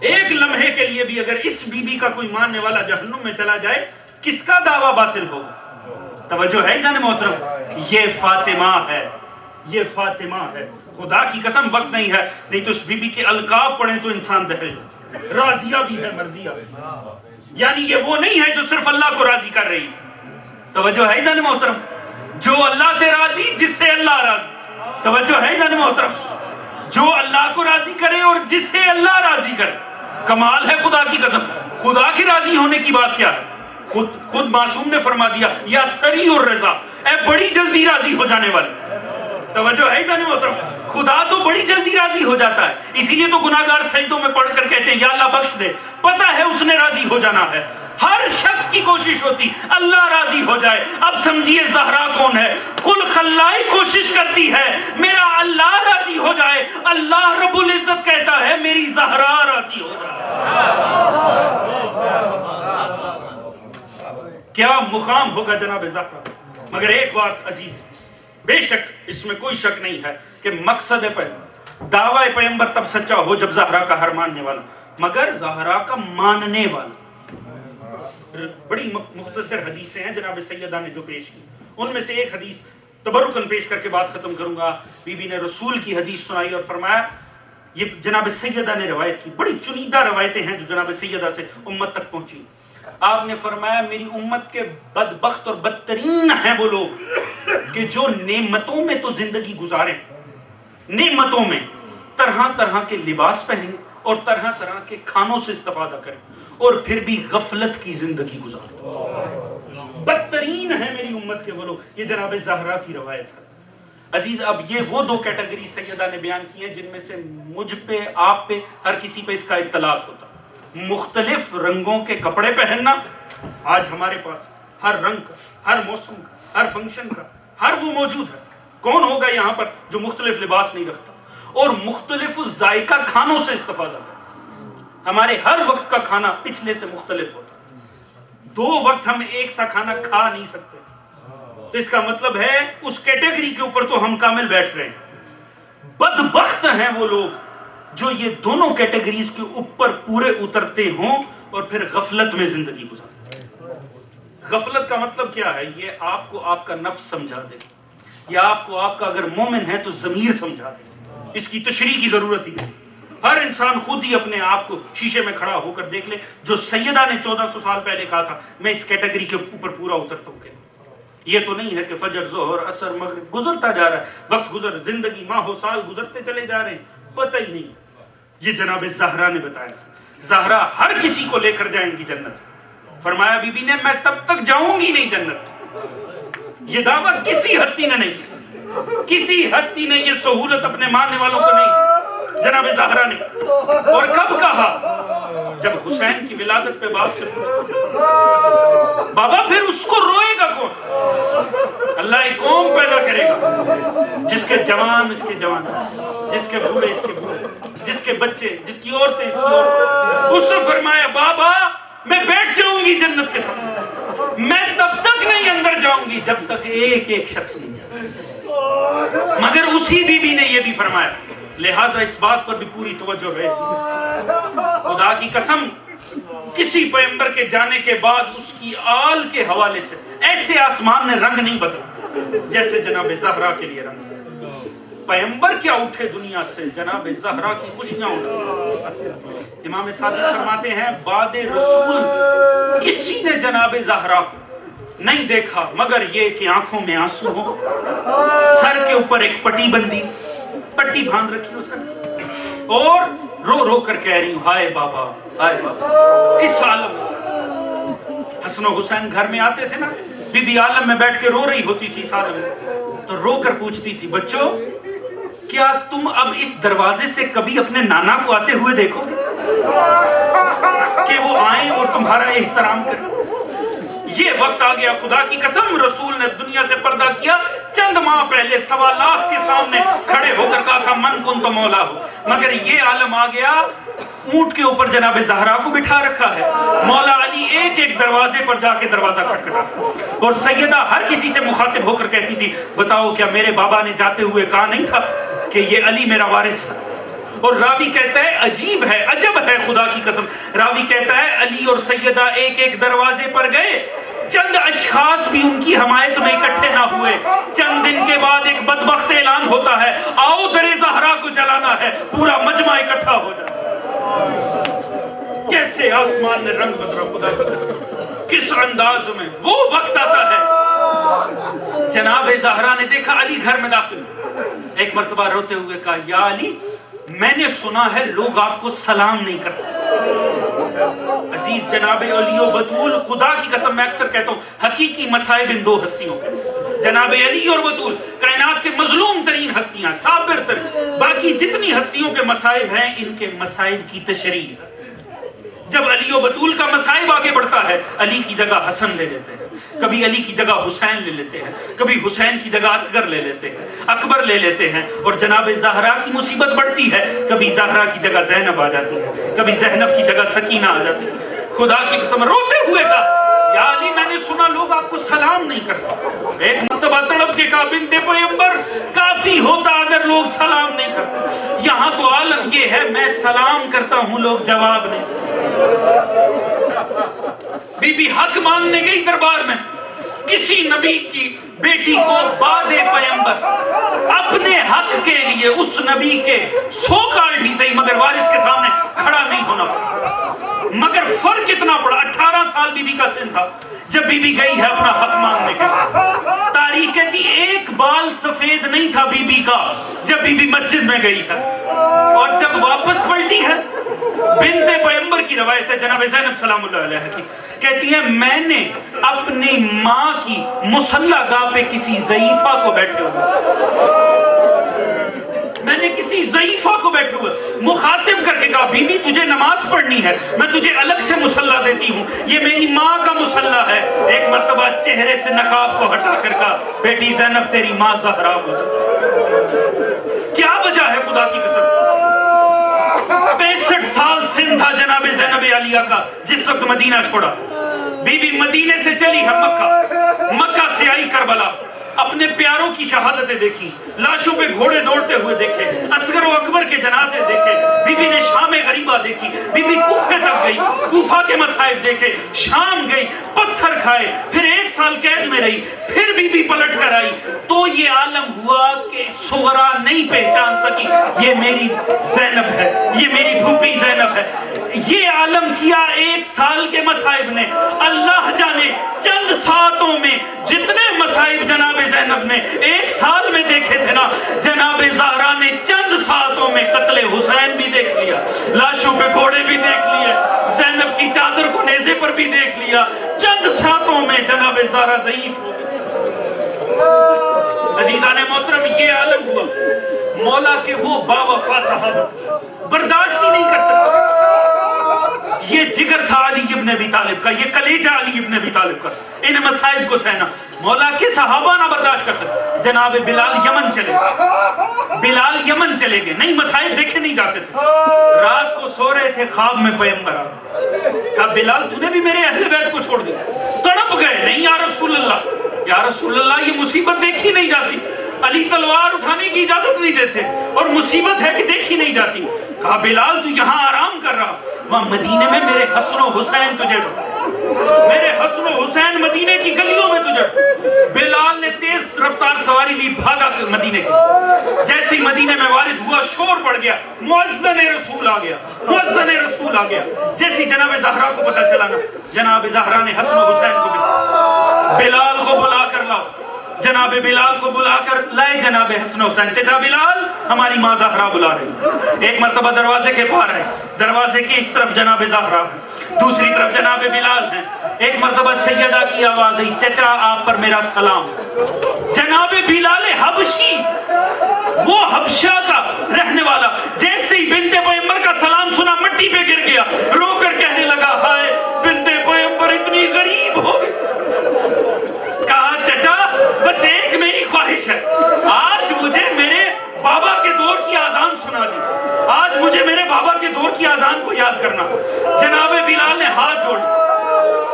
ایک لمحے کے لیے بھی اگر اس بی بی کا کوئی ماننے والا جہنم میں چلا جائے کس کا دعویٰ باطل ہوگا؟ توجہ ہے جانے محترم؟ یہ فاطمہ ہے، یہ فاطمہ ہے. خدا کی قسم وقت نہیں ہے، نہیں تو اس بی بی کے القاب پڑھیں تو انسان دہل. راضیہ بھی ہے، مرضیہ بھی. یعنی یہ وہ نہیں ہے جو صرف اللہ کو راضی کر رہی. توجہ ہے جانے محترم؟ جو اللہ سے راضی، جس سے اللہ راضی. توجہ ہے جانے محترم؟ جو اللہ کو راضی کرے اور جس سے اللہ راضی کرے. کمال ہے خدا کی قسم. خدا کے راضی ہونے کی بات کیا ہے؟ خود معصوم نے فرما دیا یا سریع الرضا، اے بڑی جلدی راضی ہو جانے والے. توجہ ہے جانے محترم؟ خدا تو بڑی جلدی راضی ہو جاتا ہے. اسی لیے تو گناہگار سجدوں میں پڑھ کر کہتے ہیں یا اللہ بخش دے، پتہ ہے اس نے راضی ہو جانا ہے. ہر شخص کی کوشش ہوتی اللہ راضی ہو جائے. اب سمجھیے زہرا کون ہے؟ کل خلائی کوشش کرتی ہے میرا اللہ راضی ہو جائے. اللہ رب العزت کہتا ہے میری زہرا راضی ہو جائے. کیا مقام ہوگا جناب زہرا. مگر ایک بات عزیز، بے شک اس میں کوئی شک نہیں ہے کہ مقصد پیغمبر، دعوی پیغمبر تب سچا ہو جب زہرا کا ہر ماننے والا، مگر زہرا کا ماننے والا. بڑی مختصر حدیثیں ہیں جناب سیدہ نے جو پیش کی، ان میں سے ایک حدیث تبرکن پیش کر کے بات ختم کروں گا. بی بی نے رسول کی حدیث سنائی اور فرمایا، یہ جناب سیدہ نے روایت کی. بڑی چنیدہ روایتیں ہیں جو جناب سیدہ سے امت تک پہنچی. آپ نے فرمایا میری امت کے بدبخت اور بدترین ہیں وہ لوگ کہ جو نعمتوں میں تو زندگی گزاریں، نعمتوں میں طرح طرح کے لباس پہنیں اور طرح طرح کے کھانوں سے استفادہ کریں، اور پھر بھی غفلت کی زندگی گزاریں. بدترین ہیں میری امت کے وہ لوگ. یہ جناب زہرا کی روایت ہے. عزیز اب یہ وہ دو کیٹیگری سیدہ نے بیان کی ہیں جن میں سے مجھ پہ، آپ پہ، ہر کسی پہ اس کا اطلاق ہوتا. مختلف رنگوں کے کپڑے پہننا آج ہمارے پاس ہر رنگ کا، ہر موسم کا، ہر فنکشن کا، ہر وہ موجود ہے. کون ہوگا یہاں پر جو مختلف لباس نہیں رکھتا؟ اور مختلف ذائقہ کھانوں سے استفادہ کرتا. ہمارے ہر وقت کا کھانا پچھلے سے مختلف ہوتا. 2 وقت ہم ایک سا کھانا کھا نہیں سکتے. تو اس کا مطلب ہے اس کیٹیگری کے اوپر تو ہم کامل بیٹھ رہے ہیں. بدبخت ہیں وہ لوگ جو یہ دونوں کیٹیگریز کے اوپر پورے اترتے ہوں اور پھر غفلت میں زندگی گزارتے ہیں۔ غفلت کا مطلب کیا ہے؟ یہ آپ کو آپ کا نفس سمجھا دے، یا آپ کو آپ کا اگر مومن ہے تو ضمیر سمجھا دے، اس کی تشریح کی ضرورت ہی نہیں۔ ہر انسان خود ہی اپنے آپ کو شیشے میں کھڑا ہو کر دیکھ لے۔ جو سیدہ نے 1400 سال پہلے کہا تھا میں اس کیٹیگری کے اوپر پورا اترتا ہوں، کہ یہ تو نہیں ہے کہ فجر ظہر عصر مغرب گزرتا جا رہا ہے، وقت گزر، زندگی ماہ و سال گزرتے چلے جا رہے ہیں، پتہ ہی نہیں۔ یہ جناب زہرا نے بتایا، زہرا ہر کسی کو لے کر جائیں گی جنت۔ فرمایا بی بی نے میں تب تک جاؤں گی نہیں جنت۔ یہ دعویٰ کسی ہستی نے نہیں کی، کسی ہستی نے یہ سہولت اپنے ماننے والوں کو نہیں دی، جناب زہرا نے۔ اور کب کہا؟ جب حسین کی ولادت پہ باپ سے پوچھا، بابا پھر اس کو روئے گا کون؟ اللہ ایک قوم پیدا کرے گا جس کے جوان اس کے جوان، جس کے بوڑھے اس کے بوڑھے، جس کے بچے، جس کی عورتیں اس کی عورتیں۔ اس نے فرمایا بابا میں بیٹھ جاؤں گی جنت کے ساتھ، میں تب تک نہیں اندر جاؤں گی جب تک ایک ایک شخص نہیں جائے۔ مگر اسی بی بی نے یہ بھی فرمایا، لہٰذا اس بات پر بھی پوری توجہ رہے، خدا کی قسم کسی پیغمبر کے جانے کے بعد اس کی آل کے حوالے سے ایسے آسمان نے رنگ نہیں بدلا جیسے جناب زہرا کے لیے رنگ۔ پیغمبر کیا اٹھے دنیا سے، جناب زہرا کی خوشیاں اٹھے۔ امام صادق فرماتے ہیں بعد رسول کسی نے جناب زہرا کو نہیں دیکھا مگر یہ کہ آنکھوں میں آنسو ہو، سر کے اوپر ایک پٹی بندی، پٹی باندھ رکھی ہو سر، اور رو رو کر کہہ رہی ہوں ہائے بابا ہائے بابا۔ اس عالم میں حسن و حسین گھر میں آتے تھے نا، بی بی عالم میں بیٹھ کے رو رہی ہوتی تھی اس عالم میں، تو رو کر پوچھتی تھی بچوں کیا تم اب اس دروازے سے کبھی اپنے نانا کو آتے ہوئے دیکھو گے کہ وہ آئیں اور تمہارا احترام کریں؟ یہ وقت آ گیا، خدا کی قسم رسول نے دنیا سے پردہ کیا چند ماہ پہلے 1.25 لاکھ کے سامنے کھڑے ہو کر کہا تھا من کنت مولا ہو، مگر یہ عالم آ گیا اونٹ کے اوپر جناب زہرا کو بٹھا رکھا ہے، مولا علی ایک ایک دروازے پر جا کے دروازہ کھٹکھٹا، اور سیدہ ہر کسی سے مخاطب ہو کر کہتی تھی بتاؤ کیا میرے بابا نے جاتے ہوئے کہا نہیں تھا کہ یہ علی میرا وارث ہے؟ اور راوی کہتا ہے عجیب ہے عجب ہے خدا کی قسم، راوی کہتا ہے علی اور سیدہ ایک ایک دروازے پر گئے، چند اشخاص بھی ان کی حمایت میں اکٹھے نہ ہوئے، چند دن کے بعد ایک بدبخت اعلان ہوتا ہے آؤ در زہرا کو جلانا ہے، پورا مجمع اکٹھا ہو جاتا ہے۔ کیسے آسمان نے رنگ بدلا خدا کی قسم، کس انداز میں وہ وقت آتا ہے۔ جناب زہرا نے دیکھا علی گھر میں داخل، ایک مرتبہ روتے ہوئے کہا یا علی میں نے سنا ہے لوگ آپ کو سلام نہیں کرتے۔ عزیز جناب علی و بطول، خدا کی قسم میں اکثر کہتا ہوں حقیقی مصائب ان دو ہستیوں کے، جناب علی اور بطول کائنات کے مظلوم ترین ہستیاں، صابر ترین، باقی جتنی ہستیوں کے مصائب ہیں ان کے مصائب کی تشریح۔ جب علی و بطول کا مصائب آگے بڑھتا ہے علی کی جگہ حسن لے لیتے ہیں، کبھی علی کی جگہ حسین لے لیتے ہیں، کبھی حسین کی جگہ اصغر لے لیتے ہیں، اکبر لے لیتے ہیں، اور جناب زہرا کی مصیبت بڑھتی ہے، کبھی زہرا کی جگہ زینب آ جاتی ہے، کبھی زینب کی جگہ سکینہ آ جاتی ہے۔ خدا کی قسم روتے ہوئے کہا یا علی میں نے سنا لوگ آپ کو سلام نہیں کرتے۔ ایک مرتبہ تڑپ کے کہا بنت پیغمبر کافی ہوتا اگر لوگ سلام نہیں کرتے، یہاں تو عالم یہ ہے میں سلام کرتا ہوں لوگ جواب نہیں۔ بی بی حق مانگنے گئی دربار میں، کسی نبی کی بیٹی کو بعد پیغمبر اپنے حق کے لیے اس نبی کے 100 کارڈ ہی صحیح مگر وارث کے سامنے کھڑا نہیں ہونا پڑا۔ مگر فرق اتنا پڑا 18 سال بی بی کا سن تھا جب بی بی گئی ہے اپنا حق مانگنے کے۔ تاریخ کہتی ایک بال سفید نہیں تھا بی بی کا جب بی بی مسجد میں گئی ہے، اور جب واپس پلٹی ہے بنت پیغمبر کی روایت ہے جناب زینب سلام اللہ علیہ کی کہتی ہے میں نے اپنی ماں کی مصلی گاہ پہ کسی ضعیفہ کو بیٹھے ہوئے مخاطب کر کے کہا بی بی تجھے نماز پڑھنی ہے میں تجھے الگ سے مصلی دیتی ہوں، یہ میری ماں کا مصلی ہے۔ ایک مرتبہ چہرے سے نقاب کو ہٹا کر کہا بیٹی زینب تیری ماں زہرا ہو جائے۔ کیا وجہ ہے خدا کی قسم؟ 65 سال سن تھا جناب زینب علیہ کا جس وقت مدینہ چھوڑا، بی بی مدینے سے چلی ہے مکہ، مکہ سے آئی کربلا، اپنے پیاروں کی شہادتیں دیکھی، لاشوں پہ گھوڑے دوڑتے ہوئے دیکھے، اصغر و اکبر کے جنازے دیکھے، بی بی نے شام غریبہ دیکھی، بی بی کوفے تک گئی، کوفہ کے مصائب دیکھے، شام گئی، پتھر کھائے، پھر 1 سال قید میں رہی، پھر بی بی پلٹ کر آئی، تو یہ عالم ہوا کہ صغرا نہیں پہچان سکی یہ میری زینب ہے، یہ میری پھوپھی زینب ہے۔ یہ عالم کیا 1 سال کے مصائب نے، اللہ جانے چند ساعتوں میں جتنے مصائب جناب زینب نے 1 سال میں دیکھے تھے نا، جناب زہرا نے چند ساعتوں میں قتل حسین بھی دیکھ لیا، لاشوں پہ گھوڑے بھی دیکھ لیے، زینب کی چادر کو نیزے پر بھی دیکھ لیا، چند ساعتوں میں جناب زہرا ضعیف ہو گئی۔ عزیزان محترم، یہ عالم ہوا، مولا کے وہ باوفا صحابہ برداشت ہی نہیں کر سکتے۔ یہ جگر تھا علی ابن ابی طالب کا، یہ کلیجہ علی ابن ابی طالب کا، ان مصائب کو سہنا، مولا کے صحابہ نہ برداشت کر سکتے۔ جناب بلال یمن چلے گئے، بلال یمن چلے گئے، نہیں مصائب دیکھے نہیں جاتے تھے، رات کو سو رہے تھے، خواب میں پیغمبر آ کہا بلال تو نے بھی میرے اہل بیت کو چھوڑ دیا، تڑپ گئے، نہیں یا رسول اللہ، یا رسول اللہ یہ مصیبت دیکھی نہیں جاتی، علی تلوار اٹھانے کی اجازت نہیں دیتے اور مصیبت ہے کہ دیکھی نہیں جاتی۔ کہا بلال تو یہاں آرام کر رہا، وہاں مدینے میں میرے حسن و حسین تجھے ڈھونڈ، میرے حسن و حسین مدینے کی گلیوں میں تجھے ڈھونڈ۔ بلال نے تیز رفتار سواری لی، بھاگا مدینے کی، جیسے ہی مدینے میں وارد ہوا شور پڑ گیا، مؤذن رسول آ گیا، مؤذن رسول آ گیا۔ جیسے جناب زہرا کو پتہ چلا نا، جناب زہرا نے حسن و حسین کو بھی بلال کو بلا کر لاؤ، جناب بلال کو بلا کر لائے جناب حسن و حسین، چچا بلال ہماری ماں زہرا بلا رہی۔ ایک مرتبہ دروازے کے پار ہے، دروازے کے اس طرف جناب زہرا، دوسری طرف جناب بلال ہیں۔ ایک مرتبہ سیدہ کی آواز آئی، چچا آپ پر میرا سلام۔ جناب بلال حبشی، وہ حبشہ کا رہنے والا، جیسے ہی بنت پیغمبر کا سلام سنا مٹی پہ گر گیا، رو کر کہنے لگا ہائے بنت پیغمبر اتنی غریب ہو گئی۔ کہا چچا بس ایک میری خواہش ہے، آج مجھے میرے بابا کے دور کی آذان سنا دی، آج مجھے میرے بابا کے دور کی آذان کو یاد کرنا۔ جناب بلال نے ہاتھ جوڑ،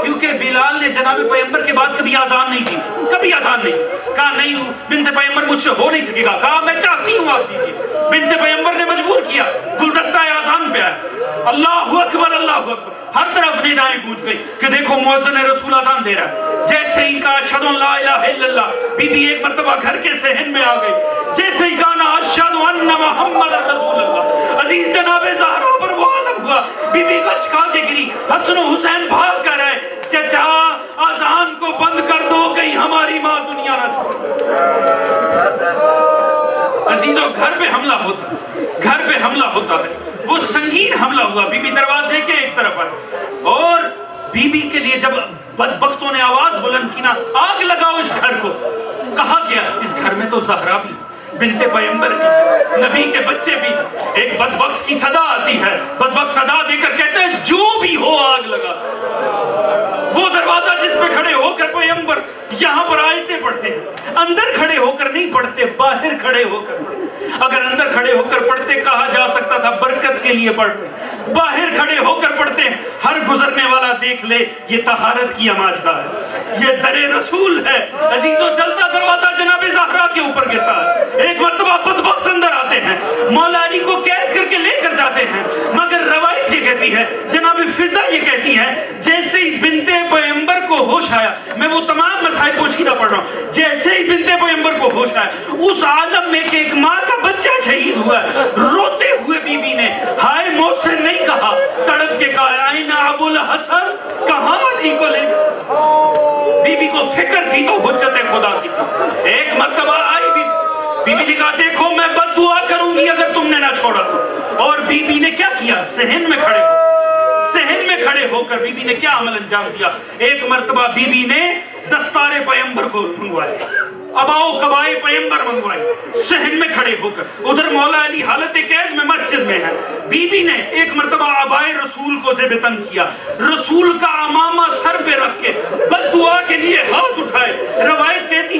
کیونکہ بلال نے جناب پیغمبر کے بعد کبھی آذان نہیں دی، کبھی آذان نہیں، کہا نہیں بنت پیغمبر مجھ سے ہو نہیں سکے گا، کہا میں چاہتی ہوں آپ دیجیے۔ بنت پیغمبر نے مجبور کیا، گلدستہ آذان پہ آیا، اللہ اکبر اللہ اکبر، ہر طرف ندائیں گونج گئی کہ دیکھو مؤذن رسول آذان دے رہا ہے۔ جیسے ہی کہا اشہد ان لا الہ الا اللہ، بی بی ایک مرتبہ گھر کے صحن میں آ گئی، جیسے ہی کہا اشہد ان محمد رسول اللہ، عزیز جناب زہرا پر وہ عالم ہوا، بی بی غش کھا کے گری، حسن و حسین بھاگ کر آئے، چچا آذان کو بند کر دو کہیں ہماری ماں دنیا نہ چھوڑ۔ عزیزوں گھر پہ حملہ ہوتا ہے، گھر پہ حملہ ہوتا ہے، وہ سنگین حملہ ہوا، بی بی دروازے کے ایک طرف آئے، اور بی بی کے لیے جب بدبختوں نے آواز بلند کی نا آگ لگاؤ اس گھر کو، کہا گیا اس گھر میں تو زہرا بھی، بنت پیغمبر بھی، نبی کے بچے بھی، ایک بدبخت کی صدا آتی ہے، بدبخت صدا دے کر کہتے ہیں جو بھی ہو آگ لگا۔ وہ دروازہ جس پہ کھڑے ہو کر پیغمبر یہاں پر آیتیں پڑھتے ہیں، اندر کھڑے ہو کر نہیں پڑھتے، باہر کھڑے ہو کر پڑھتے۔ اگر اندر کھڑے ہو کر پڑھتے کہا جا سکتا تھا برکت کے لیے پڑھ، باہر کھڑے ہو کر پڑھتے ہیں، ہر گزرنے والا دیکھ لے یہ طہارت کی اماجدہ ہے، یہ در رسول ہے۔ عزیزو جلتا دروازہ جناب زہرا کے اوپر گرتا ہے، ایک مرتبہ بدبخت اندر آتے ہیں، مولا علی کو قید کر کے لے کر جاتے ہیں، مگر روایت یہ کہتی ہے، جناب فضا یہ کہتی ہے، جیسے ہی بنت پیغمبر کو ہوش آیا، میں وہ تمام مسائل پوشیدہ پڑھ رہا ہوں، جیسے ہی بنت پیغمبر کو ہوش آیا، اس عالم میں کہ ایک ماں کا بچہ شہید ہوا ہے، روتے ہوئے بی بی نے ہائے موت سے نہیں کہا، تڑپ کے کہا آئین ابو الحسن، کہاں علی کو لے؟ بی بی کو فکر تھی تو حجت خدا کی تھی۔ ایک مرتبہ آئی بی بی نے کہا دیکھو میں بد دعا کروں گی اگر تم نے نہ چھوڑا تو، اور بی بی نے کیا کیا؟ صحن میں کھڑے ہو، صحن میں کھڑے ہو کر بی بی نے کیا عمل انجام دیا؟ ایک مرتبہ بی بی نے دستار پیغمبر کو منگوائے، اباؤ کبائے پیغمبر منگوائے، صحن میں کھڑے ہو کر، ادھر مولا علی حالت قید میں مسجد میں ہے، بی بی نے ایک مرتبہ ابائے رسول کو زیب تن کیا، رسول کا امامہ سر پہ رکھ کے بد دعا کے لیے ہاتھ اٹھائے، روایت کہتی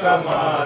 Come on.